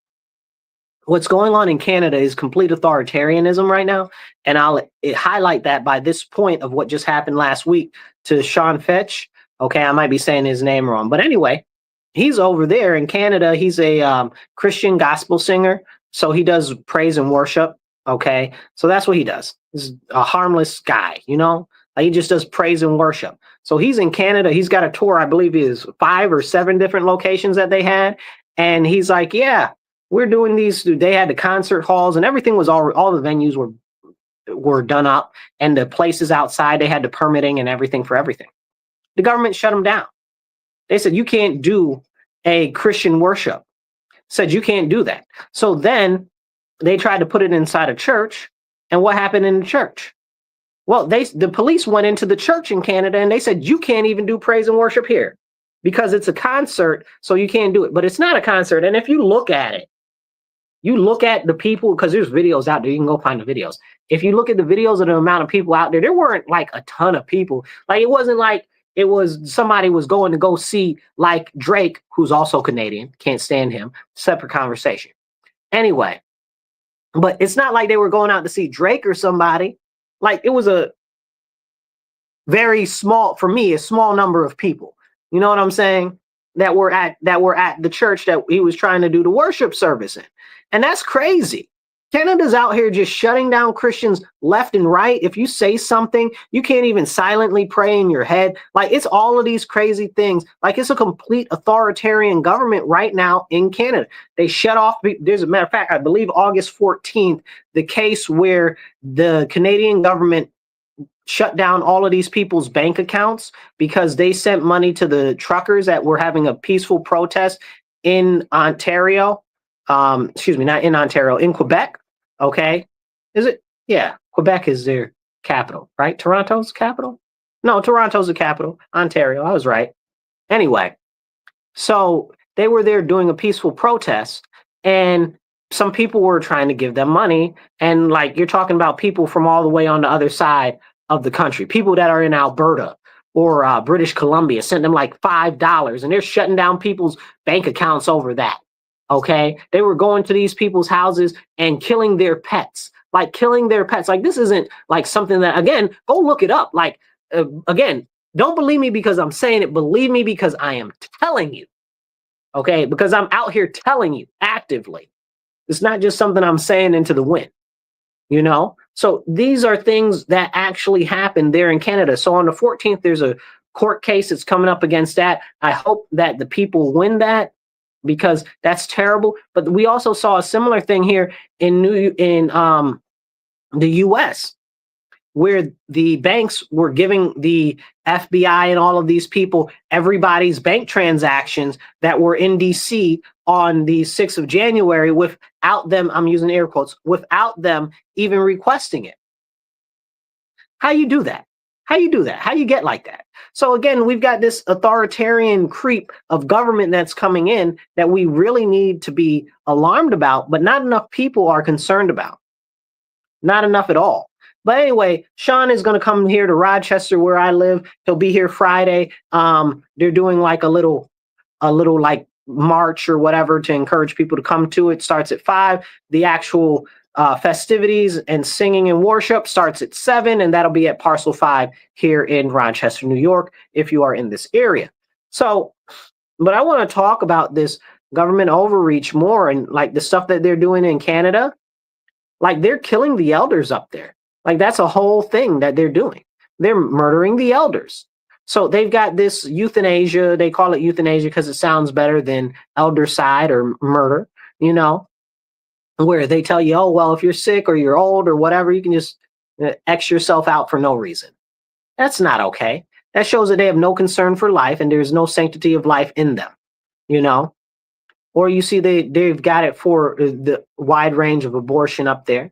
what's going on in Canada is complete authoritarianism right now. And I'll highlight that by this point of what just happened last week to Sean Fetch. Okay, I might be saying his name wrong. But anyway, he's over there in Canada. He's a Christian gospel singer. So he does praise and worship. Okay, so that's what he does. He's a harmless guy, you know? He just does praise and worship. So he's in Canada. He's got a tour, I believe is 5 or 7 different locations that they had. And he's like, yeah, we're doing these. They had the concert halls and everything was all the venues were done up. And the places outside, they had the permitting and everything for everything. The government shut them down. They said, you can't do a Christian worship. Said, you can't do that. So then they tried to put it inside a church. And what happened in the church? Well, the police went into the church in Canada and they said, you can't even do praise and worship here because it's a concert, so you can't do it. But it's not a concert. And if you look at it, you look at the people, because there's videos out there. You can go find the videos. If you look at the videos of the amount of people out there weren't like a ton of people. Like, it wasn't like it was somebody was going to go see like Drake, who's also Canadian. Can't stand him. Separate conversation. Anyway, but it's not like they were going out to see Drake or somebody. Like, it was a very small, for me, a small number of people. You know what I'm saying? That were at the church that he was trying to do the worship service in. And that's crazy. Canada's out here just shutting down Christians left and right. If you say something, you can't even silently pray in your head. Like, it's all of these crazy things. Like, it's a complete authoritarian government right now in Canada. They shut off. There's a matter of fact, I believe August 14th, the case where the Canadian government shut down all of these people's bank accounts because they sent money to the truckers that were having a peaceful protest in Ontario. Excuse me, not in Ontario, in Quebec. Okay. Is it? Yeah. Quebec is their capital, right? Toronto's capital? No, Toronto's the capital. Ontario. I was right. Anyway, so they were there doing a peaceful protest, and some people were trying to give them money. And like, you're talking about people from all the way on the other side of the country, people that are in Alberta or British Columbia, sent them like $5, and they're shutting down people's bank accounts over that. Okay, they were going to these people's houses and killing their pets, like killing their pets. Like, this isn't like something that, again, go look it up. Like, again, don't believe me because I'm saying it. Believe me because I am telling you. Okay, because I'm out here telling you actively. It's not just something I'm saying into the wind, you know? So these are things that actually happen there in Canada. So on the 14th, there's a court case that's coming up against that. I hope that the people win that, because that's terrible. But we also saw a similar thing here in the US, where the banks were giving the FBI and all of these people everybody's bank transactions that were in DC on the 6th of January without them, I'm using air quotes, without them even requesting it. How you do that? How you do that? How you get like that? So again, we've got this authoritarian creep of government that's coming in that we really need to be alarmed about, but not enough people are concerned about. Not enough at all. But anyway, Sean is going to come here to Rochester, where I live. He'll be here Friday. They're doing like a little like march or whatever to encourage people to come to it. Starts at 5. The actual festivities and singing and worship starts at 7, and that'll be at Parcel 5 here in Rochester, New York, if you are in this area. So, but I want to talk about this government overreach more, and like the stuff that they're doing in Canada. Like, they're killing the elders up there. Like, that's a whole thing that they're doing. They're murdering the elders. So they've got this euthanasia. They call it euthanasia because it sounds better than eldercide or murder, you know, where they tell you, oh, well, if you're sick or you're old or whatever, you can just X yourself out for no reason. That's not okay. That shows that they have no concern for life and there's no sanctity of life in them, you know. Or you see they've got it for the wide range of abortion up there,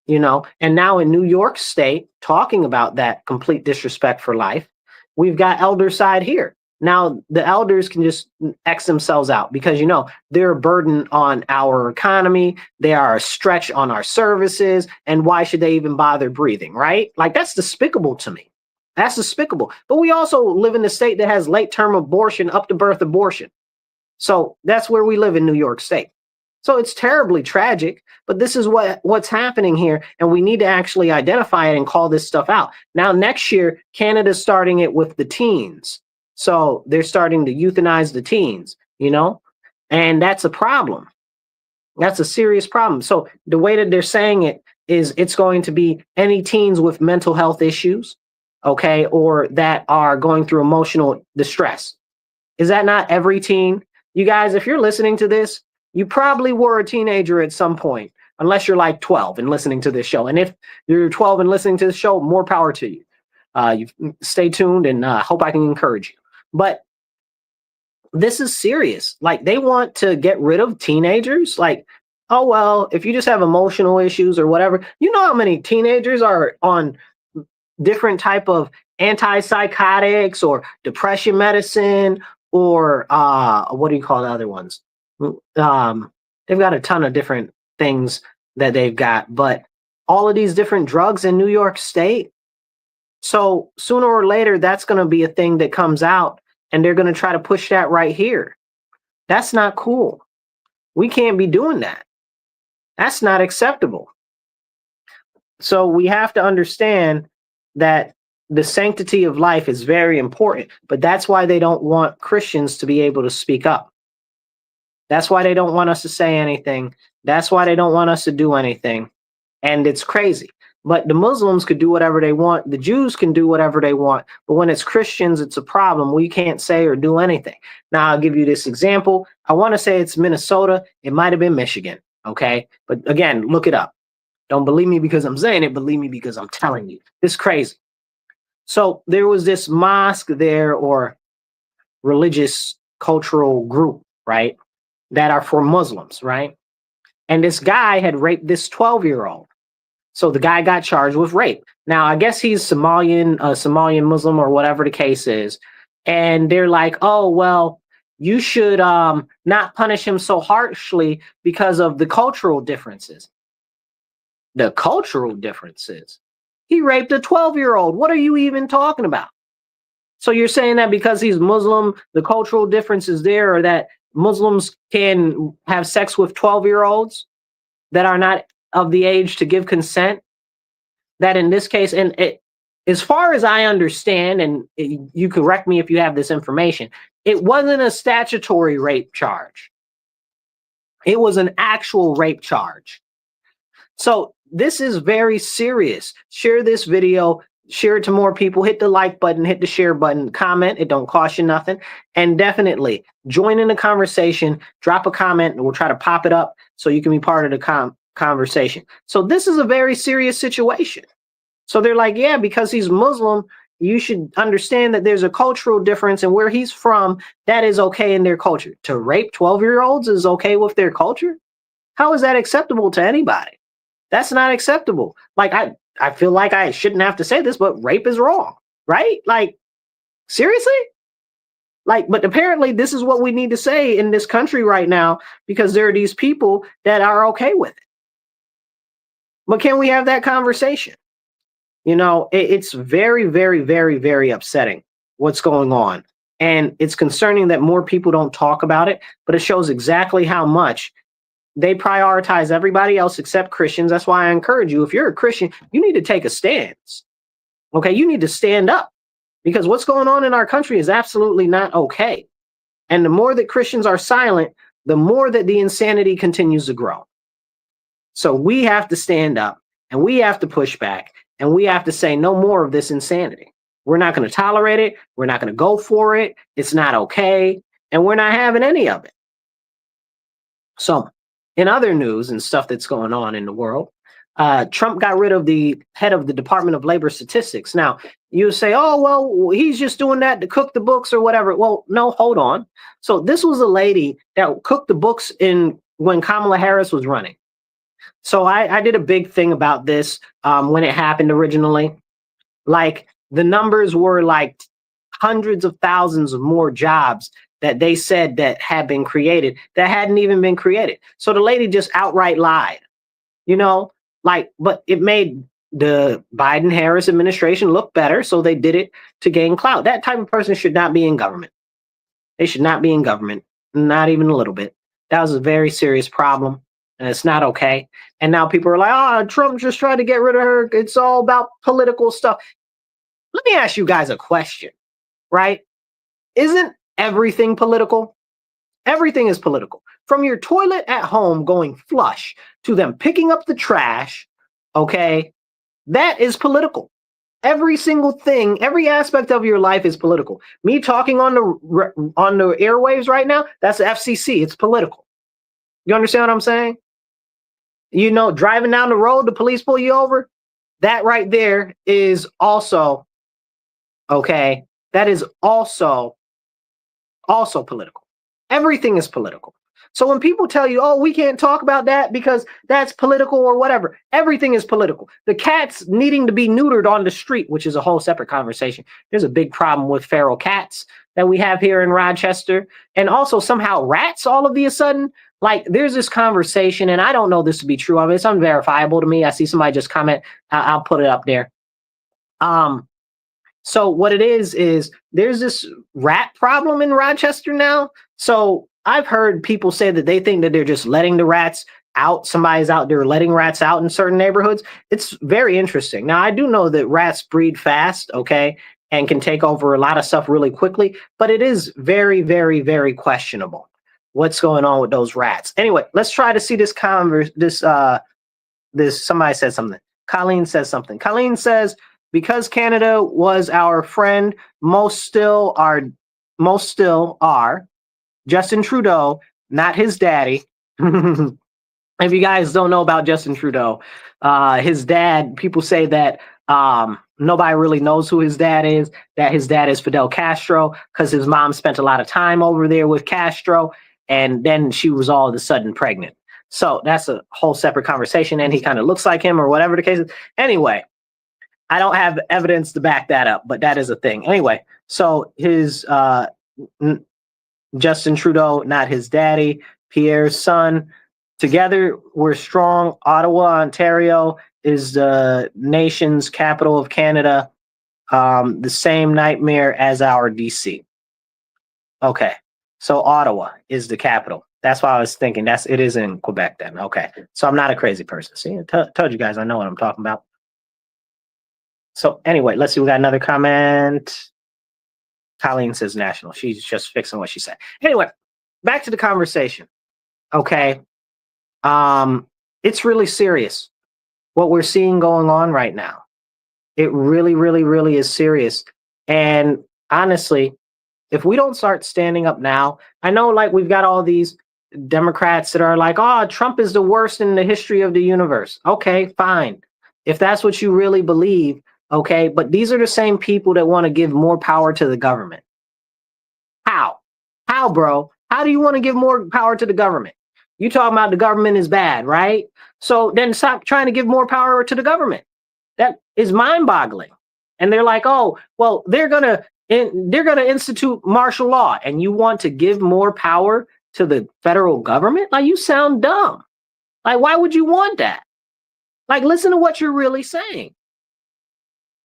you know. And now in New York State, talking about that complete disrespect for life, we've got eldercide here. Now the elders can just X themselves out because, you know, they're a burden on our economy. They are a stretch on our services. And why should they even bother breathing, right? Like, that's despicable to me. That's despicable. But we also live in a state that has late-term abortion, up to birth abortion. So that's where we live in New York State. So it's terribly tragic, but this is what's happening here, and we need to actually identify it and call this stuff out. Now, next year, Canada's starting it with the teens. So they're starting to euthanize the teens, you know, and that's a problem. That's a serious problem. So the way that they're saying it is it's going to be any teens with mental health issues, okay, or that are going through emotional distress. Is that not every teen? You guys, if you're listening to this, you probably were a teenager at some point, unless you're like 12 and listening to this show. And if you're 12 and listening to this show, more power to you. You stay tuned, and hope I can encourage you. But this is serious. Like, they want to get rid of teenagers. Like, oh, well, if you just have emotional issues or whatever, you know how many teenagers are on different type of antipsychotics or depression medicine, or what do you call the other ones? They've got a ton of different things that they've got, but all of these different drugs in New York State. So sooner or later, that's going to be a thing that comes out, and they're going to try to push that right here. That's not cool. We can't be doing that. That's not acceptable. So we have to understand that the sanctity of life is very important, but that's why they don't want Christians to be able to speak up. That's why they don't want us to say anything. That's why they don't want us to do anything. And it's crazy. But the Muslims could do whatever they want. The Jews can do whatever they want. But when it's Christians, it's a problem. We can't say or do anything. Now, I'll give you this example. I want to say it's Minnesota. It might have been Michigan. Okay. But again, look it up. Don't believe me because I'm saying it. Believe me because I'm telling you. It's crazy. So there was this mosque there, or religious cultural group, right, that are for Muslims, right? And this guy had raped this 12-year-old. So the guy got charged with rape. Now, I guess he's Somalian Muslim or whatever the case is. And they're like, oh, well, you should not punish him so harshly because of the cultural differences. The cultural differences? He raped a 12-year-old. What are you even talking about? So you're saying that because he's Muslim, the cultural difference is there, or that Muslims can have sex with 12-year-olds that are not of the age to give consent? That in this case, and as far as I understand, and you correct me if you have this information, it wasn't a statutory rape charge. It was an actual rape charge. So this is very serious. Share this video. Share it to more people. Hit the like button, hit the share button, comment. It don't cost you nothing. And definitely join in the conversation. Drop a comment and we'll try to pop it up so you can be part of the conversation. So this is a very serious situation. So they're like, yeah, because he's Muslim, you should understand that there's a cultural difference, and where he's from, that is okay in their culture. To rape 12-year-olds is okay with their culture? How is that acceptable to anybody? That's not acceptable. Like, I feel like I shouldn't have to say this, but rape is wrong, right? Like, seriously? Like, but apparently this is what we need to say in this country right now, because there are these people that are okay with it. But can we have that conversation? You know, it's very, very, very, very upsetting what's going on. And it's concerning that more people don't talk about it, but it shows exactly how much they prioritize everybody else except Christians. That's why I encourage you, if you're a Christian, you need to take a stance. Okay, you need to stand up, because what's going on in our country is absolutely not okay. And the more that Christians are silent, the more that the insanity continues to grow. So we have to stand up, and we have to push back, and we have to say no more of this insanity. We're not going to tolerate it. We're not going to go for it. It's not okay. And we're not having any of it. So in other news and stuff that's going on in the world, Trump got rid of the head of the Department of Labor Statistics. Now, you say, oh, well, he's just doing that to cook the books or whatever. Well, no, hold on. So this was a lady that cooked the books when Kamala Harris was running. So I did a big thing about this when it happened originally. Like, the numbers were like hundreds of thousands of more jobs that they said that had been created that hadn't even been created. So the lady just outright lied, you know, like, but it made the Biden-Harris administration look better. So they did it to gain clout. That type of person should not be in government. They should not be in government, not even a little bit. That was a very serious problem, and it's not okay. And now people are like, oh, Trump just tried to get rid of her. It's all about political stuff. Let me ask you guys a question, right? Isn't everything political? Everything is political. From your toilet at home going flush to them picking up the trash, okay? That is political. Every single thing, every aspect of your life is political. Me talking on the airwaves right now, that's the FCC. It's political. You understand what I'm saying? You know, driving down the road, the police pull you over. That right there is also, okay, that is also political. Everything is political. So when people tell you, oh, we can't talk about that because that's political or whatever, everything is political. The cats needing to be neutered on the street, which is a whole separate conversation. There's a big problem with feral cats that we have here in Rochester. And also somehow rats all of a sudden. Like, there's this conversation, and I don't know this to be true. I mean, it's unverifiable to me. I see somebody just comment. I'll put it up there. So what it is there's this rat problem in Rochester now. So I've heard people say that they think that they're just letting the rats out. Somebody's out there letting rats out in certain neighborhoods. It's very interesting. Now, I do know that rats breed fast, okay, and can take over a lot of stuff really quickly, but it is very, very, very questionable. what's going on with those rats. Anyway, let's try to see this somebody said something. Colleen says something. Colleen says, because Canada was our friend, most still are. Justin Trudeau, not his daddy. If you guys don't know about Justin Trudeau, his dad, people say that nobody really knows who his dad is, that his dad is Fidel Castro, because his mom spent a lot of time over there with Castro, and then she was all of a sudden pregnant. So that's a whole separate conversation, and he kind of looks like him or whatever the case is. Anyway, I don't have evidence to back that up, but that is a thing. Anyway, so his Justin Trudeau, not his daddy, Pierre's son. Together, we're strong. Ottawa, Ontario is the nation's capital of Canada. The same nightmare as our DC. Okay, so Ottawa is the capital. That's why I was thinking it is in Quebec then. Okay, so I'm not a crazy person. See, I told you guys I know what I'm talking about. So anyway, let's see. We got another comment. Colleen says national. She's just fixing what she said. Anyway, back to the conversation. Okay. It's really serious what we're seeing going on right now. It really, really, really is serious. And honestly, if we don't start standing up now, I know like we've got all these Democrats that are like, oh, Trump is the worst in the history of the universe. Okay, fine. If that's what you really believe, okay, but these are the same people that want to give more power to the government. How? How, bro? How do you want to give more power to the government? You talking about the government is bad, right? So then stop trying to give more power to the government. That is mind-boggling. And they're like, oh, well, they're gonna institute martial law, and you want to give more power to the federal government? Like, you sound dumb. Like, why would you want that? Like, listen to what you're really saying.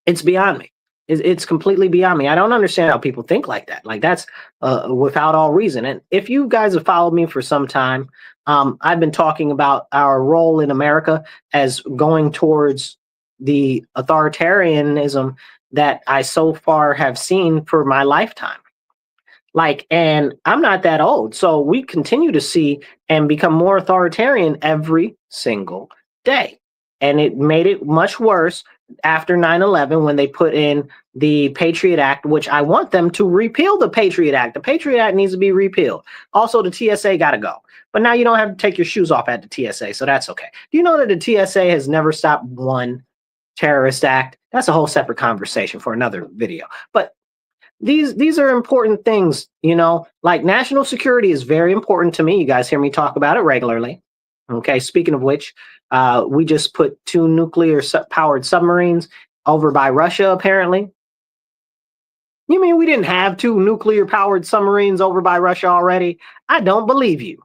It's beyond me. It's completely beyond me. I don't understand how people think like that. Like, that's without all reason. And if you guys have followed me for some time, I've been talking about our role in America as going towards the authoritarianism that I so far have seen for my lifetime. Like, and I'm not that old. So we continue to see and become more authoritarian every single day. And it made it much worse after 9/11 when they put in the Patriot Act, which I want them to repeal the Patriot Act. The Patriot Act needs to be repealed. Also, the TSA got to go. But now you don't have to take your shoes off at the TSA, so that's okay. Do you know that the TSA has never stopped one terrorist act? That's a whole separate conversation for another video. But these are important things, you know, like national security is very important to me. You guys hear me talk about it regularly. Okay, speaking of which, we just put 2 nuclear-powered submarines over by Russia, apparently. You mean we didn't have 2 nuclear-powered submarines over by Russia already? I don't believe you.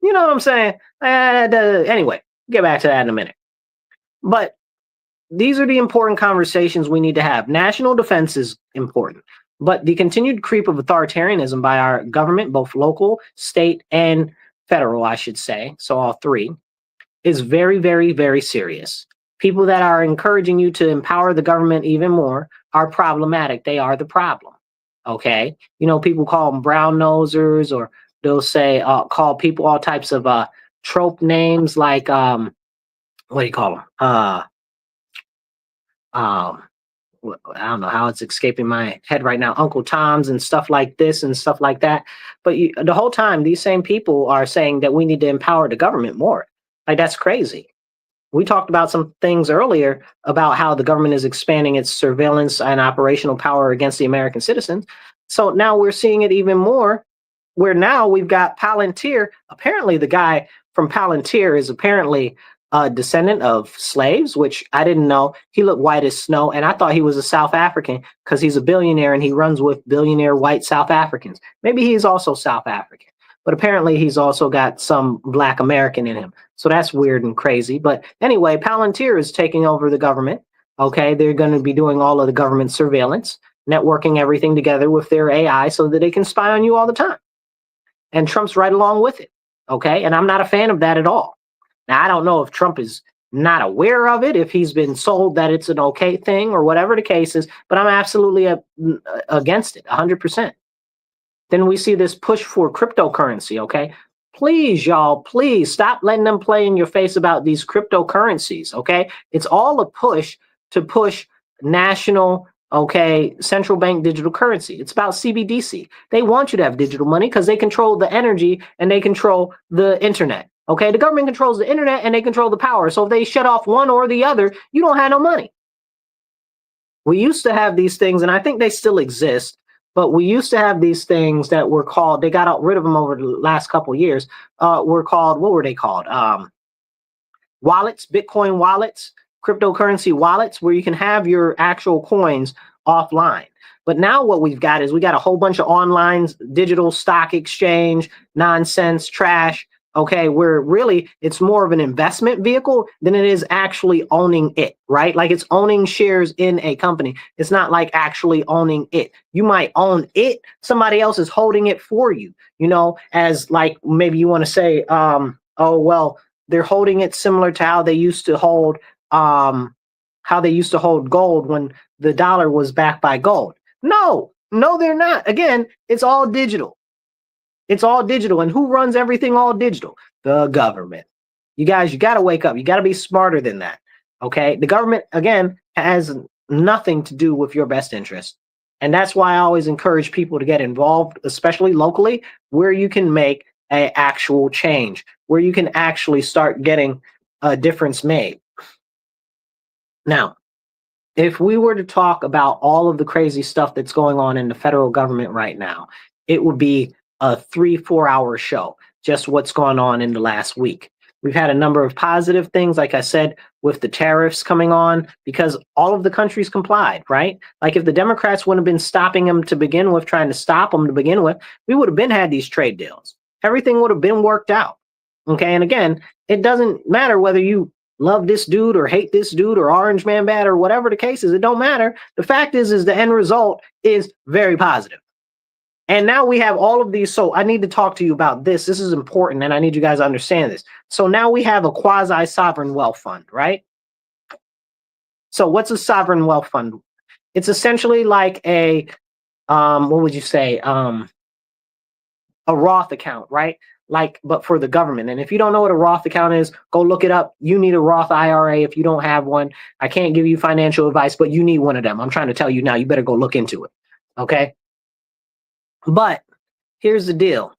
You know what I'm saying? Anyway, get back to that in a minute. But these are the important conversations we need to have. National defense is important. But the continued creep of authoritarianism by our government, both local, state, and federal, I should say, so all 3, is very, very, very serious. People that are encouraging you to empower the government even more are problematic. They are the problem. Okay? You know, people call them brown nosers, or they'll say, call people all types of trope names like, what do you call them? I don't know how it's escaping my head right now, Uncle Tom's and stuff like this and stuff like that. But the whole time, these same people are saying that we need to empower the government more. Like, that's crazy. We talked about some things earlier about how the government is expanding its surveillance and operational power against the American citizens. So now we're seeing it even more, where now we've got Palantir. Apparently, the guy from Palantir is apparently a descendant of slaves, which I didn't know. He looked white as snow, and I thought he was a South African because he's a billionaire and he runs with billionaire white South Africans. Maybe he's also South African, but apparently he's also got some Black American in him. So that's weird and crazy. But anyway, Palantir is taking over the government. Okay, they're going to be doing all of the government surveillance, networking everything together with their AI so that they can spy on you all the time. And Trump's right along with it. Okay, and I'm not a fan of that at all. Now, I don't know if Trump is not aware of it, if he's been sold that it's an okay thing or whatever the case is, but I'm absolutely against it, 100%. Then we see this push for cryptocurrency, okay? Please, y'all, please stop letting them play in your face about these cryptocurrencies, okay? It's all a push to push national, okay, central bank digital currency. It's about CBDC. They want you to have digital money because they control the energy and they control the internet, okay? The government controls the internet and they control the power. So if they shut off one or the other, you don't have no money. We used to have these things, and I think they still exist, but we used to have these things that were called, they got rid of them over the last couple of years, were called, what were they called? Wallets, Bitcoin wallets, cryptocurrency wallets, where you can have your actual coins offline. But now what we've got is we got a whole bunch of online digital stock exchange, nonsense, trash, okay, where really it's more of an investment vehicle than it is actually owning it, right? Like it's owning shares in a company. It's not like actually owning it. You might own it. Somebody else is holding it for you, you know, as like maybe you want to say, oh, well, they're holding it similar to how they used to hold gold when the dollar was backed by gold. No, they're not. Again, it's all digital. It's all digital. And who runs everything all digital? The government. You guys, you got to wake up. You got to be smarter than that. Okay. The government, again, has nothing to do with your best interest. And that's why I always encourage people to get involved, especially locally, where you can make an actual change, where you can actually start getting a difference made. Now, if we were to talk about all of the crazy stuff that's going on in the federal government right now, it would be a 3-4 hour show, just what's gone on in the last week. We've had a number of positive things, like I said, with the tariffs coming on, because all of the countries complied, right? Like if the Democrats wouldn't have been stopping them to begin with, trying to stop them to begin with, we would have been had these trade deals. Everything would have been worked out. Okay. And again, it doesn't matter whether you love this dude or hate this dude or orange man bad or whatever the case is. It don't matter. The fact is the end result is very positive. And now we have all of these. So I need to talk to you about this. This is important, and I need you guys to understand this. So now we have a quasi-sovereign wealth fund, right? So what's a sovereign wealth fund? It's essentially like a, what would you say? A Roth account, right? Like, but for the government. And if you don't know what a Roth account is, go look it up. You need a Roth IRA if you don't have one. I can't give you financial advice, but you need one of them. I'm trying to tell you now, you better go look into it. Okay. But here's the deal.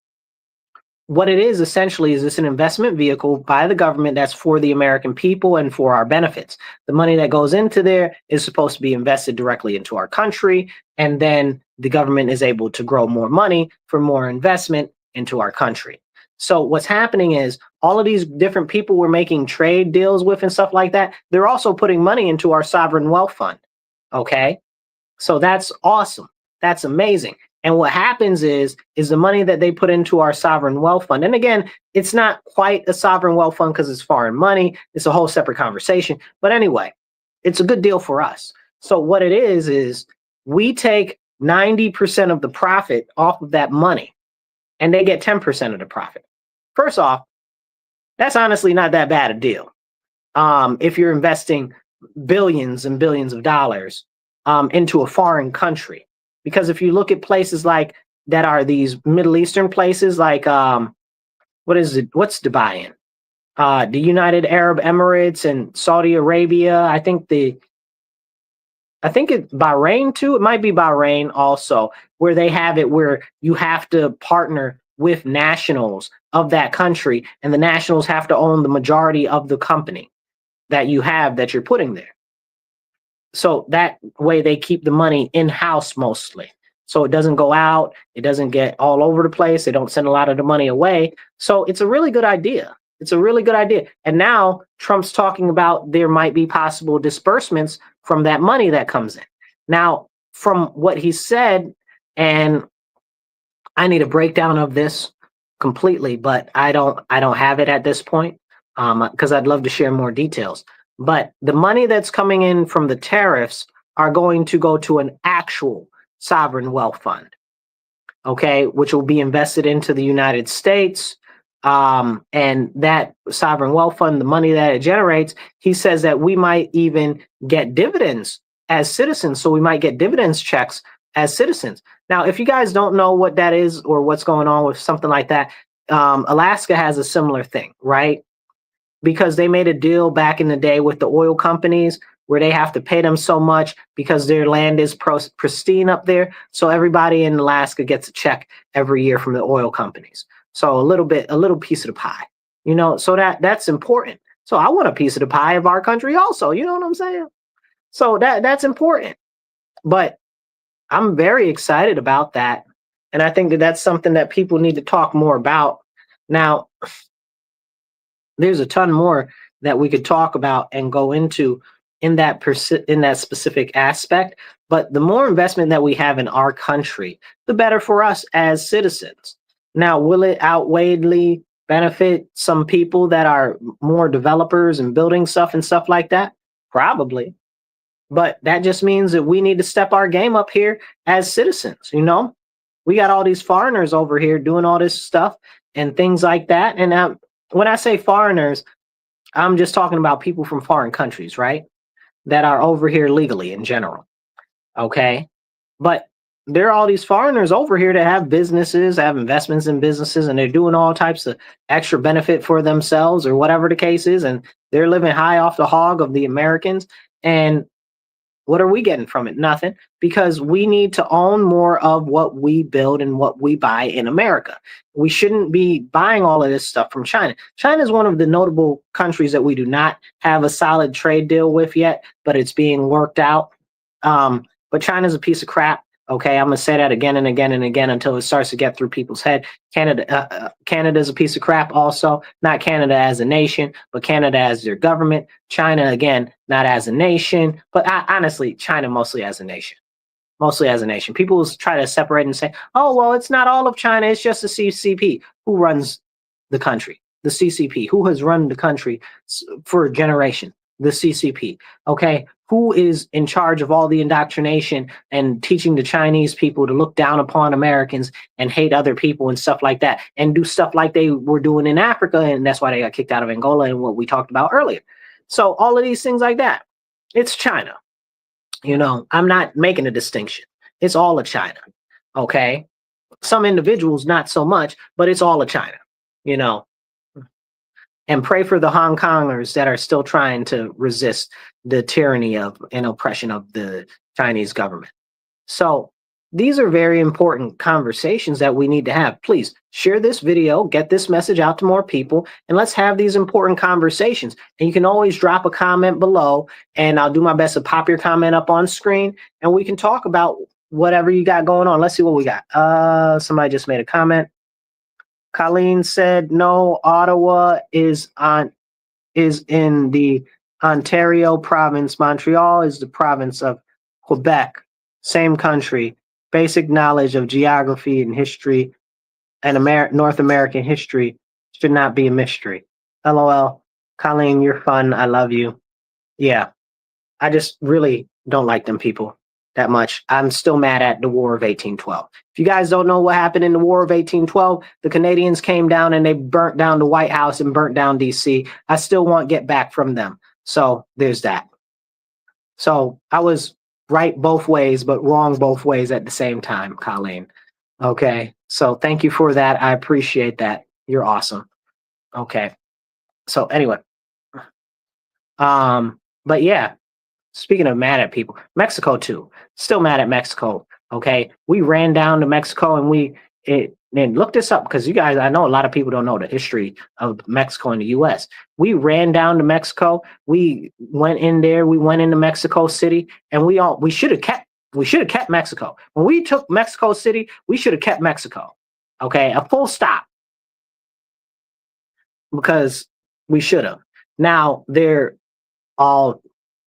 What it is essentially is it's an investment vehicle by the government that's for the American people and for our benefits. The money that goes into there is supposed to be invested directly into our country. And then the government is able to grow more money for more investment into our country. So what's happening is all of these different people we're making trade deals with and stuff like that, they're also putting money into our sovereign wealth fund. Okay. So that's awesome. That's amazing. And what happens is the money that they put into our sovereign wealth fund. And again, it's not quite a sovereign wealth fund because it's foreign money. It's a whole separate conversation. But anyway, it's a good deal for us. So what it is we take 90% of the profit off of that money and they get 10% of the profit. First off, that's honestly not that bad a deal. If you're investing billions and billions of dollars into a foreign country. Because if you look at places like that are these Middle Eastern places, like what's Dubai in? The United Arab Emirates and Saudi Arabia. I think it's Bahrain too. It might be Bahrain also, where they have it where you have to partner with nationals of that country, and the nationals have to own the majority of the company that you have that you're putting there. So that way they keep the money in-house mostly. So it doesn't go out. It doesn't get all over the place. They don't send a lot of the money away. So it's a really good idea. It's a really good idea. And now Trump's talking about there might be possible disbursements from that money that comes in. Now, from what he said, and I need a breakdown of this completely, but I don't have it at this point because I'd love to share more details. But the money that's coming in from the tariffs are going to go to an actual sovereign wealth fund, okay, which will be invested into the United States. And that sovereign wealth fund, the money that it generates, he says that we might even get dividends as citizens. So we might get dividends checks as citizens. Now, if you guys don't know what that is or what's going on with something like that, Alaska has a similar thing, right? Because they made a deal back in the day with the oil companies where they have to pay them so much because their land is pristine up there. So everybody in Alaska gets a check every year from the oil companies. So a little piece of the pie, so that's important. So I want a piece of the pie of our country also, you know what I'm saying? So that's important. But I'm very excited about that. And I think that that's something that people need to talk more about. Now, there's a ton more that we could talk about and go into in that in that specific aspect. But the more investment that we have in our country, the better for us as citizens. Now, will it outweightly benefit some people that are more developers and building stuff and stuff like that? Probably. But that just means that we need to step our game up here as citizens, We got all these foreigners over here doing all this stuff and things like that. And when I say foreigners, I'm just talking about people from foreign countries, right? That are over here legally in general. Okay. But there are all these foreigners over here that have businesses, have investments in businesses, and they're doing all types of extra benefit for themselves or whatever the case is. And they're living high off the hog of the Americans. And what are we getting from it? Nothing, because we need to own more of what we build and what we buy in America. We shouldn't be buying all of this stuff from China. China is one of the notable countries that we do not have a solid trade deal with yet, but it's being worked out. But China's a piece of crap. Okay, I'm gonna say that again and again and again until it starts to get through people's head. Canada's a piece of crap also. Not Canada as a nation, but Canada as their government. China, again, not as a nation, but honestly, China mostly as a nation. Mostly as a nation. People try to separate and say, oh, well, it's not all of China. It's just the CCP. Who runs the country? The CCP. Who has run the country for a generation? The CCP. Okay. Who is in charge of all the indoctrination and teaching the Chinese people to look down upon Americans and hate other people and stuff like that and do stuff like they were doing in Africa? And that's why they got kicked out of Angola and what we talked about earlier. So all of these things like that, it's China. I'm not making a distinction. It's all of China. Okay. Some individuals, not so much, but it's all of China, and pray for the Hong Kongers that are still trying to resist the tyranny of and oppression of the Chinese government. So these are very important conversations that we need to have. Please share this video, get this message out to more people, and let's have these important conversations. And you can always drop a comment below, and I'll do my best to pop your comment up on screen, and we can talk about whatever you got going on. Let's see what we got. Somebody just made a comment. Colleen said, no, Ottawa is in the Ontario province. Montreal is the province of Quebec. Same country. Basic knowledge of geography and history and North American history should not be a mystery. LOL. Colleen, you're fun. I love you. Yeah. I just really don't like them people that much. I'm still mad at the War of 1812. If you guys don't know what happened in the War of 1812, the Canadians came down and they burnt down the White House and burnt down DC. I still want get back from them. So there's that. So I was right both ways, but wrong both ways at the same time, Colleen. Okay. So thank you for that. I appreciate that. You're awesome. Okay. So anyway. But yeah. Speaking of mad at people, Mexico too. Still mad at Mexico. Okay, we ran down to Mexico and look this up because you guys, I know a lot of people don't know the history of Mexico and the U.S. We ran down to Mexico. We went in there. We went into Mexico City, and we should have kept Mexico. When we took Mexico City, we should have kept Mexico. Okay, a full stop because we should have. Now they're all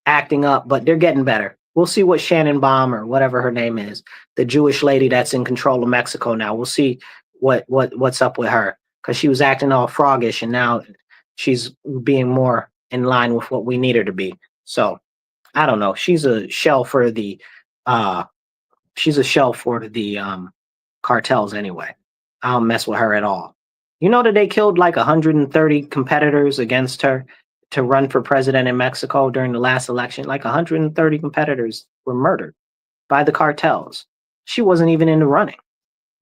acting up, but they're getting better. We'll see what Shannon Baum or whatever her name is, the Jewish lady that's in control of Mexico now. We'll see what's up with her because she was acting all froggish and now she's being more in line with what we need her to be. So I don't know. She's a shell for the cartels anyway. I don't mess with her at all. You know that they killed like 130 competitors against her to run for president in Mexico during the last election. Like 130 competitors were murdered by the cartels. She wasn't even in the running,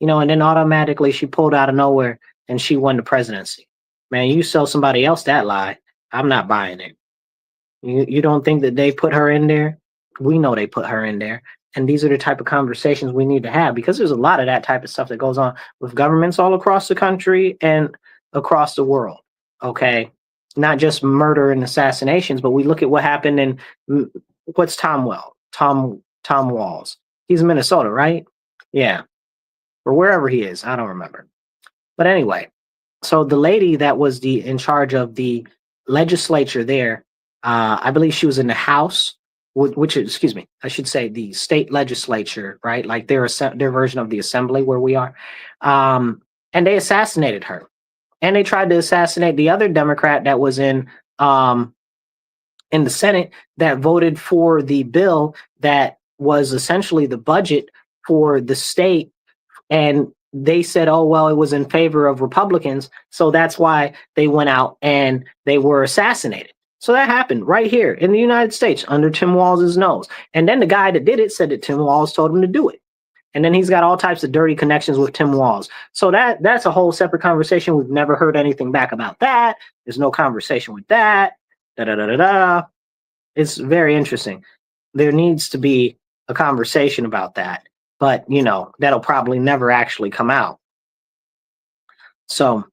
and then automatically she pulled out of nowhere and she won the presidency. Man, you sell somebody else that lie, I'm not buying it. You don't think that they put her in there? We know they put her in there. And these are the type of conversations we need to have, because there's a lot of that type of stuff that goes on with governments all across the country and across the world. Okay. Not just murder and assassinations, but we look at what happened in what's Tom Walls. He's in Minnesota, right? Yeah. Or wherever he is. I don't remember. But anyway, so the lady that was in charge of the legislature there, I believe she was in the House, which is, excuse me, I should say the state legislature, right? Like their version of the assembly where we are. And they assassinated her. And they tried to assassinate the other Democrat that was in the Senate that voted for the bill that was essentially the budget for the state. And they said, oh, well, it was in favor of Republicans. So that's why they went out and they were assassinated. So that happened right here in the United States under Tim Walz's nose. And then the guy that did it said that Tim Walz told him to do it. And then he's got all types of dirty connections with Tim Walz. So that's a whole separate conversation. We've never heard anything back about that. There's no conversation with that. It's very interesting. There needs to be a conversation about that. But, that'll probably never actually come out. So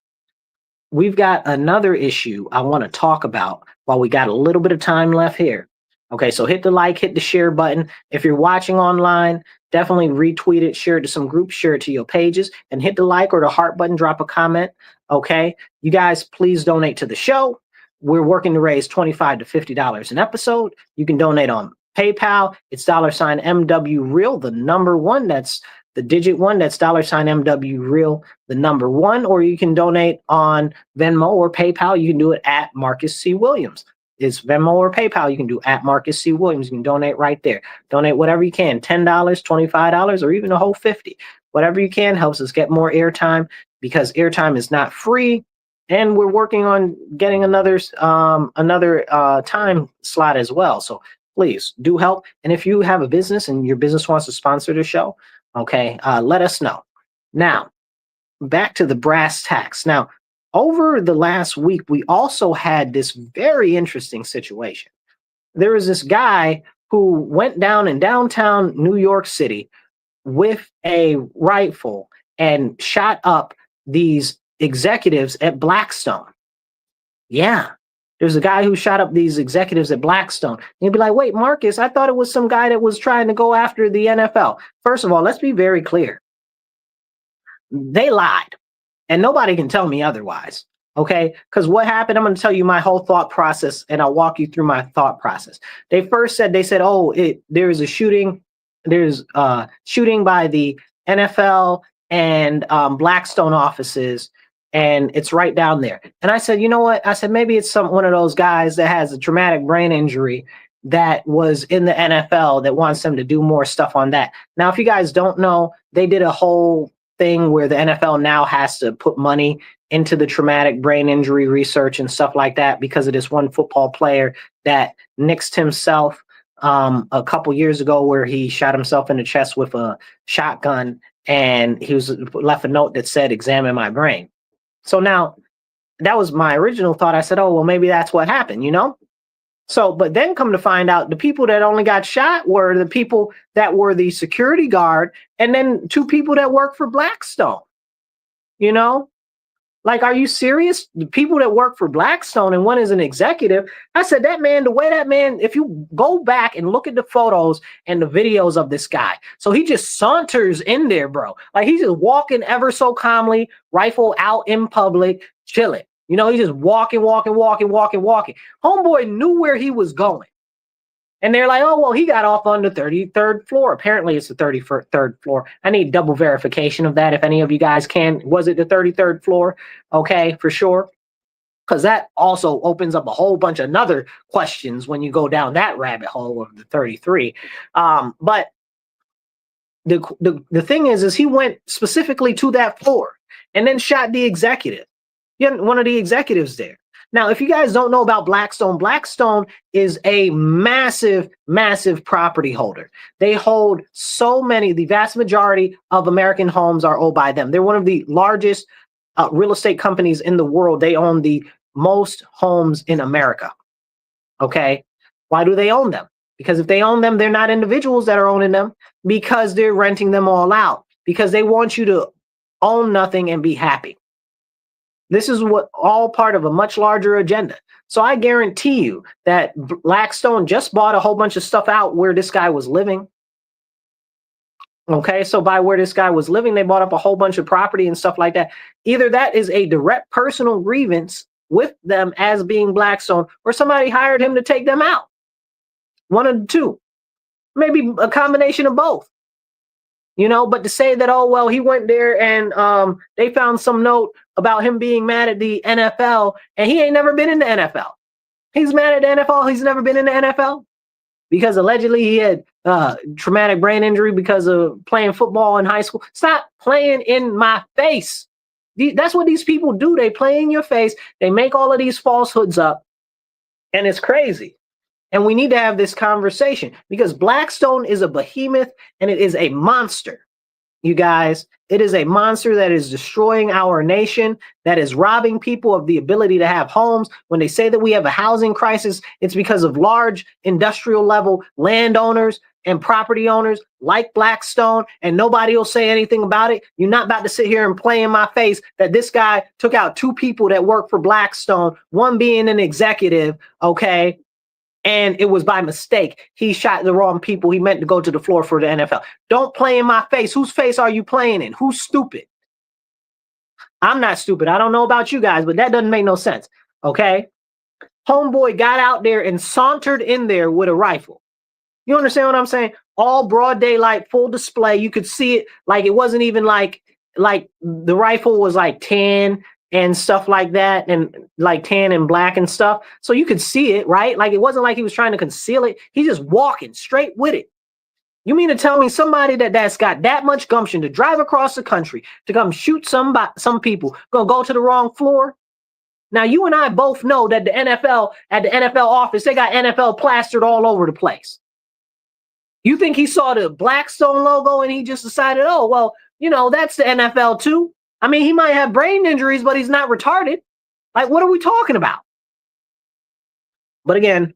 we've got another issue I want to talk about while we got a little bit of time left here. Okay, so hit the like, hit the share button. If you're watching online, definitely retweet it, share it to some groups, share it to your pages, and hit the like or the heart button, drop a comment. Okay, you guys, please donate to the show. We're working to raise $25 to $50 an episode. You can donate on PayPal. It's $MW Real, the number one. That's the digit one. That's $MW Real, the number one. Or you can donate on Venmo or PayPal. You can do it at Marcus C. Williams. It's Venmo or PayPal. You can do at Marcus C. Williams. You can donate right there. Donate whatever you can, $10, $25, or even a whole $50. Whatever you can helps us get more airtime, because airtime is not free. And we're working on getting another time slot as well. So please do help. And if you have a business and your business wants to sponsor the show, okay, let us know. Now, back to the brass tacks. Now, over the last week, we also had this very interesting situation. There was this guy who went down in downtown New York City with a rifle and shot up these executives at Blackstone. Yeah. There's a guy who shot up these executives at Blackstone. And you'd be like, wait, Marcus, I thought it was some guy that was trying to go after the NFL. First of all, let's be very clear. They lied. And nobody can tell me otherwise. Okay? Because what happened, I'm going to tell you my whole thought process, and I'll walk you through my thought process. They said, oh, there's a shooting. There's shooting by the NFL and Blackstone offices. And it's right down there. And I said, you know what? I said, maybe it's one of those guys that has a traumatic brain injury that was in the NFL that wants them to do more stuff on that. Now, if you guys don't know, they did a whole thing where the NFL now has to put money into the traumatic brain injury research and stuff like that because of this one football player that nixed himself a couple years ago, where he shot himself in the chest with a shotgun, and he was left a note that said, "Examine my brain." So now that was my original thought. I said, oh, well, maybe that's what happened, So, but then come to find out, the people that only got shot were the people that were the security guard, and then two people that work for Blackstone. Like, are you serious? The people that work for Blackstone, and one is an executive. I said, the way that man, if you go back and look at the photos and the videos of this guy, so he just saunters in there, bro. Like, he's just walking ever so calmly, rifle out in public, chilling. He's just walking. Homeboy knew where he was going. And they're like, oh, well, he got off on the 33rd floor. Apparently, it's the 33rd floor. I need double verification of that if any of you guys can. Was it the 33rd floor? Okay, for sure. Because that also opens up a whole bunch of other questions when you go down that rabbit hole of the 33. But the thing is he went specifically to that floor and then shot the executive. One of the executives there. Now, if you guys don't know about Blackstone, Blackstone is a massive, massive property holder. They hold so many, the vast majority of American homes are owned by them. They're one of the largest real estate companies in the world. They own the most homes in America. Okay. Why do they own them? Because if they own them, they're not individuals that are owning them, because they're renting them all out, because they want you to own nothing and be happy. This is what all part of a much larger agenda. So I guarantee you that Blackstone just bought a whole bunch of stuff out where this guy was living. Okay, so by where this guy was living, they bought up a whole bunch of property and stuff like that. Either that is a direct personal grievance with them as being Blackstone, or somebody hired him to take them out. One of the two, maybe a combination of both. You know, but to say that, oh, well, he went there and they found some note about him being mad at the NFL, and he ain't never been in the NFL. He's mad at the NFL. He's never been in the NFL because allegedly he had traumatic brain injury because of playing football in high school. Stop playing in my face. That's what these people do. They play in your face. They make all of these falsehoods up, and it's crazy. And we need to have this conversation because Blackstone is a behemoth and it is a monster. You guys, it is a monster that is destroying our nation, that is robbing people of the ability to have homes. When they say that we have a housing crisis, it's because of large industrial level landowners and property owners like Blackstone, and nobody will say anything about it. You're not about to sit here and play in my face that this guy took out 2 people that work for Blackstone, one being an executive, okay? And it was by mistake. He shot the wrong people. He meant to go to the floor for the NFL. Don't play in my face. Whose face are you playing in? Who's stupid? I'm not stupid. I don't know about you guys, but that doesn't make no sense. Okay? Homeboy got out there and sauntered in there with a rifle. You understand what I'm saying? All broad daylight, full display. You could see it like it wasn't even like the rifle was like tan and stuff like that, and like tan and black and stuff. So you could see it, right? Like it wasn't like he was trying to conceal it. He's just walking straight with it. You mean to tell me somebody that's got that much gumption to drive across the country to come shoot some people gonna go to the wrong floor? Now you and I both know that the NFL, at the NFL office, they got NFL plastered all over the place. You think he saw the Blackstone logo and he just decided, oh, well, you know, that's the NFL too? I mean, he might have brain injuries, but he's not retarded. Like, what are we talking about? But again,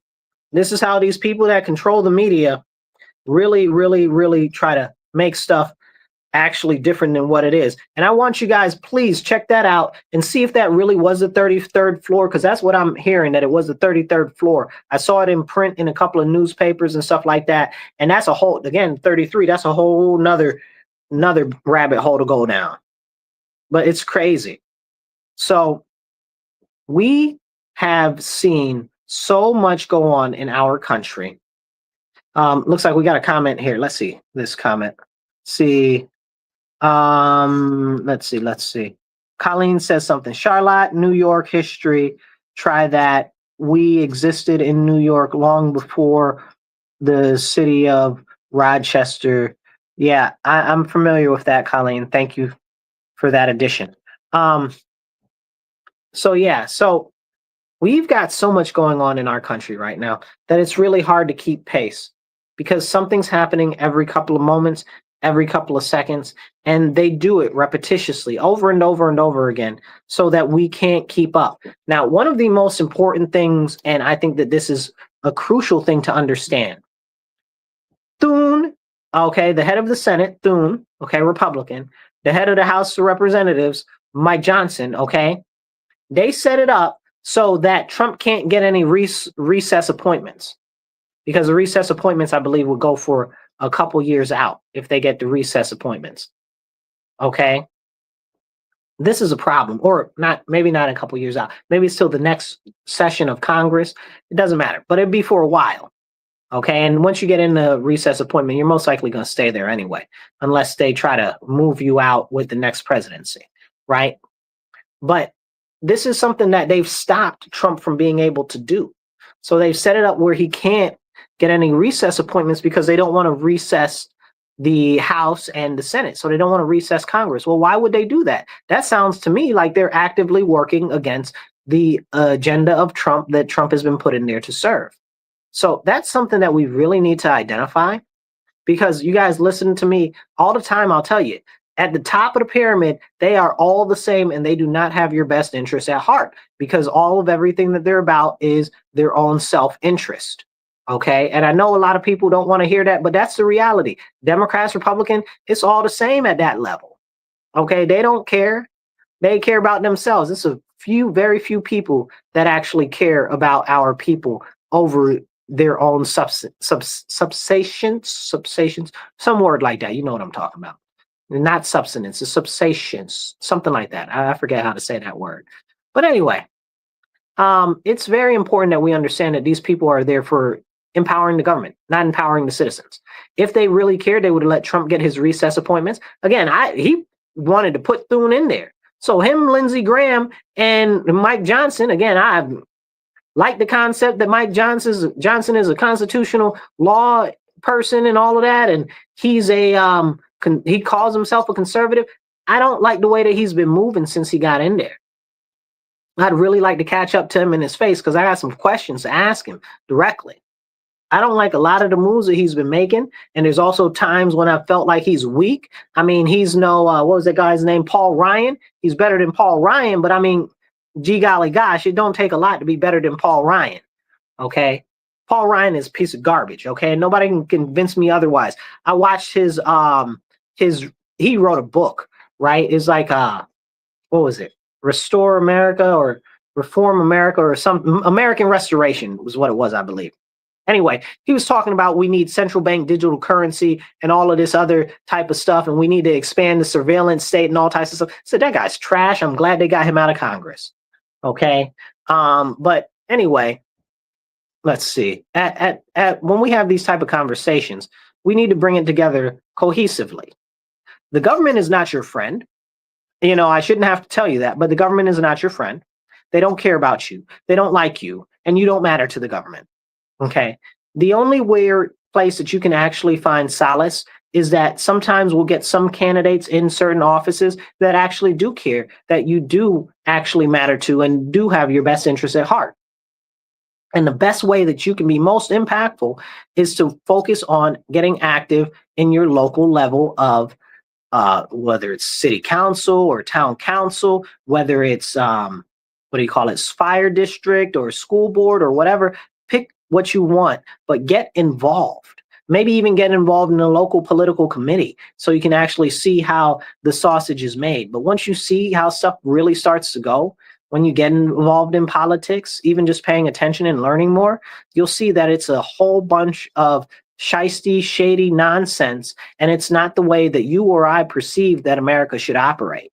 this is how these people that control the media really, really, really try to make stuff actually different than what it is. And I want you guys, please check that out and see if that really was the 33rd floor, because that's what I'm hearing, that it was the 33rd floor. I saw it in print in a couple of newspapers and stuff like that. And that's a whole, again, 33, that's a whole another rabbit hole to go down. But it's crazy. So we have seen so much go on in our country. Looks like we got a comment here. Let's see this comment. Let's see. Colleen says something. Charlotte, New York history. Try that. We existed in New York long before the city of Rochester. Yeah, I'm familiar with that, Colleen. Thank you for that addition. So we've got so much going on in our country right now that it's really hard to keep pace, because something's happening every couple of moments, every couple of seconds, and they do it repetitiously over and over and over again so that we can't keep up. Now, one of the most important things, and I think that this is a crucial thing to understand, Thune, okay, the head of the Senate, Thune, okay, Republican, the head of the House of Representatives, Mike Johnson, okay, they set it up so that Trump can't get any recess appointments, because the recess appointments, I believe, will go for a couple years out if they get the recess appointments. Okay, this is a problem, or not, maybe not a couple years out. Maybe it's till the next session of Congress. It doesn't matter, but it'd be for a while. Okay, and once you get in the recess appointment, you're most likely going to stay there anyway, unless they try to move you out with the next presidency, right? But this is something that they've stopped Trump from being able to do. So they've set it up where he can't get any recess appointments because they don't want to recess the House and the Senate. So they don't want to recess Congress. Well, why would they do that? That sounds to me like they're actively working against the agenda of Trump that Trump has been put in there to serve. So that's something that we really need to identify, because you guys listen to me all the time. I'll tell you, at the top of the pyramid, they are all the same and they do not have your best interest at heart, because all of everything that they're about is their own self-interest. Okay. And I know a lot of people don't want to hear that, but that's the reality. Democrats, Republican, it's all the same at that level. Okay. They don't care. They care about themselves. It's a few, very few people that actually care about our people over their own subsations, some word like that. You know what I'm talking about. Not subsistence, it's subsations, something like that. I forget how to say that word. But anyway, it's very important that we understand that these people are there for empowering the government, not empowering the citizens. If they really cared, they would have let Trump get his recess appointments. Again, he wanted to put Thune in there. So him, Lindsey Graham, and Mike Johnson, again, I like the concept that Mike Johnson is a constitutional law person and all of that, and he's a he calls himself a conservative. I don't like the way that he's been moving since he got in there. I'd really like to catch up to him in his face, because I got some questions to ask him directly. I don't like a lot of the moves that he's been making, and there's also times when I felt like he's weak. I mean, he's no what was that guy's name? Paul Ryan. He's better than Paul Ryan, but I mean, gee golly gosh, it don't take a lot to be better than Paul Ryan. Okay. Paul Ryan is a piece of garbage. Okay. Nobody can convince me otherwise. I watched he wrote a book, right? It's like, what was it? Restore America or Reform America or some American Restoration was what it was, I believe. Anyway, he was talking about we need central bank digital currency and all of this other type of stuff, and we need to expand the surveillance state and all types of stuff. So that guy's trash. I'm glad they got him out of Congress. Okay. But anyway, let's see. When we have these type of conversations, we need to bring it together cohesively. The government is not your friend. You know, I shouldn't have to tell you that, but the government is not your friend. They don't care about you. They don't like you, and you don't matter to the government. Okay. The only place that you can actually find solace is that sometimes we'll get some candidates in certain offices that actually do care, that you do actually matter to and do have your best interests at heart. And the best way that you can be most impactful is to focus on getting active in your local level of whether it's city council or town council, whether it's fire district or school board or whatever. Pick what you want, but get involved. Maybe even get involved in a local political committee so you can actually see how the sausage is made. But once you see how stuff really starts to go, when you get involved in politics, even just paying attention and learning more, you'll see that it's a whole bunch of shisty, shady nonsense, and it's not the way that you or I perceive that America should operate.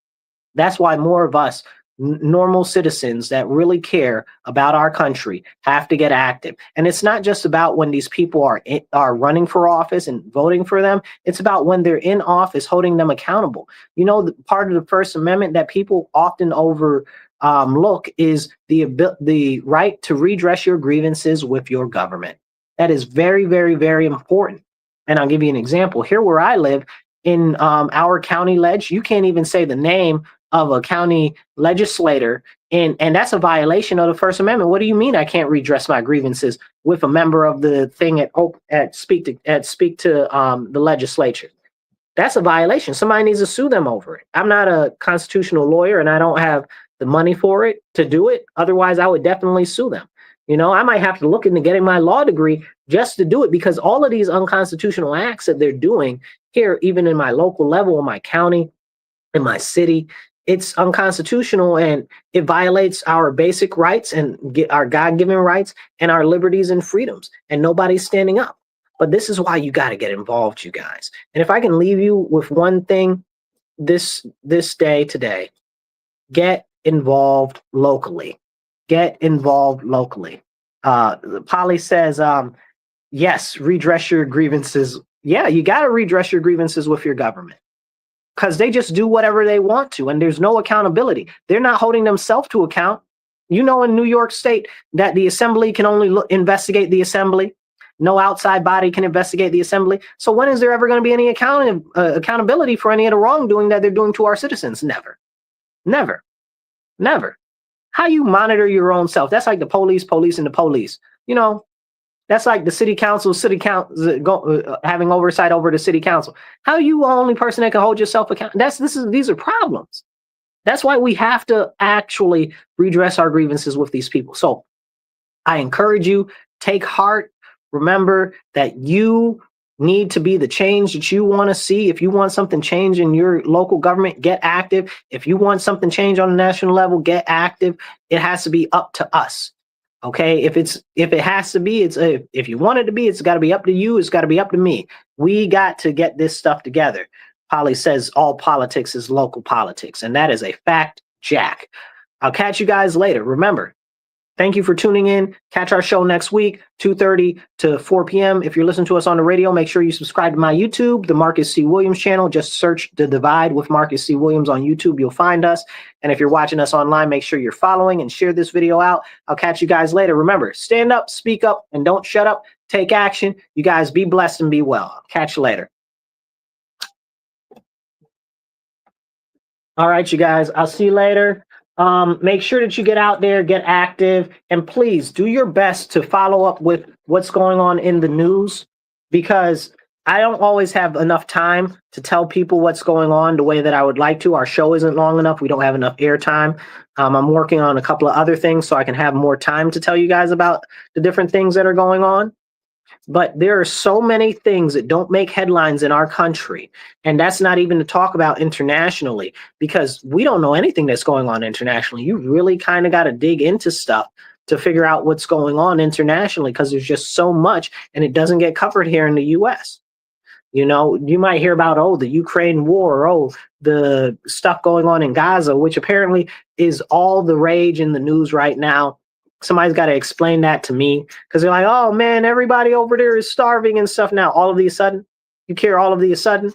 That's why more of us normal citizens that really care about our country have to get active. And it's not just about when these people are running for office and voting for them. It's about when they're in office, holding them accountable. You know, the part of the First Amendment that people often overlook is the right to redress your grievances with your government. That is very, very, very important. And I'll give you an example. Here where I live in our county ledge, you can't even say the name of a county legislator, and that's a violation of the First Amendment. What do you mean I can't redress my grievances with a member of the thing at speak to the legislature? That's a violation. Somebody needs to sue them over it. I'm not a constitutional lawyer, and I don't have the money for it to do it. Otherwise, I would definitely sue them. You know, I might have to look into getting my law degree just to do it, because all of these unconstitutional acts that they're doing here, even in my local level, in my county, in my city, it's unconstitutional, and it violates our basic rights and our God-given rights and our liberties and freedoms, and nobody's standing up. But this is why you got to get involved, you guys. And if I can leave you with one thing this day today, get involved locally. Get involved locally. Polly says, yes, redress your grievances. Yeah, you got to redress your grievances with your government, because they just do whatever they want to, and there's no accountability. They're not holding themselves to account. You know, in New York State, that the assembly can only investigate the assembly. No outside body can investigate the assembly. So when is there ever going to be any accountability for any of the wrongdoing that they're doing to our citizens? Never. Never. Never. How you monitor your own self? That's like the police policing the police. You know, that's like the city council having oversight over the city council. How are you the only person that can hold yourself accountable? These are problems. That's why we have to actually redress our grievances with these people. So I encourage you, take heart. Remember that you need to be the change that you want to see. If you want something change in your local government, get active. If you want something change on the national level, get active. It has to be up to us. Okay, if it has to be, if you want it to be, it's got to be up to you. It's got to be up to me. We got to get this stuff together. Polly says all politics is local politics, and that is a fact, Jack. I'll catch you guys later. Remember, thank you for tuning in. Catch our show next week, 2:30 to 4 p.m. If you're listening to us on the radio, make sure you subscribe to my YouTube, the Marcus C. Williams channel. Just search The Divide with Marcus C. Williams on YouTube. You'll find us. And if you're watching us online, make sure you're following and share this video out. I'll catch you guys later. Remember, stand up, speak up, and don't shut up. Take action. You guys be blessed and be well. I'll catch you later. All right, you guys. I'll see you later. Make sure that you get out there, get active, and please do your best to follow up with what's going on in the news, because I don't always have enough time to tell people what's going on the way that I would like to. Our show isn't long enough. We don't have enough airtime. I'm working on a couple of other things so I can have more time to tell you guys about the different things that are going on. But there are so many things that don't make headlines in our country. And that's not even to talk about internationally, because we don't know anything that's going on internationally. You really kind of got to dig into stuff to figure out what's going on internationally, because there's just so much and it doesn't get covered here in the US. You know, you might hear about, oh, the Ukraine war, oh, the stuff going on in Gaza, which apparently is all the rage in the news right now. Somebody's got to explain that to me, because they're like, oh man, everybody over there is starving and stuff now. All of a sudden, you care all of a sudden?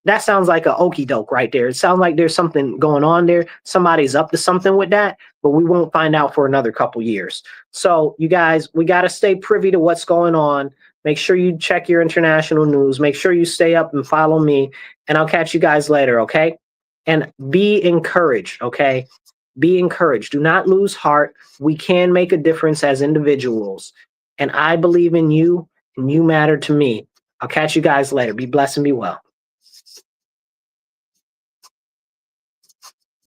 That sounds like a okey doke right there. It sounds like there's something going on there. Somebody's up to something with that, but we won't find out for another couple years. So you guys, we got to stay privy to what's going on. Make sure you check your international news. Make sure you stay up and follow me, and I'll catch you guys later, okay? And be encouraged, okay? Be encouraged. Do not lose heart. We can make a difference as individuals. And I believe in you, and you matter to me. I'll catch you guys later. Be blessed and be well.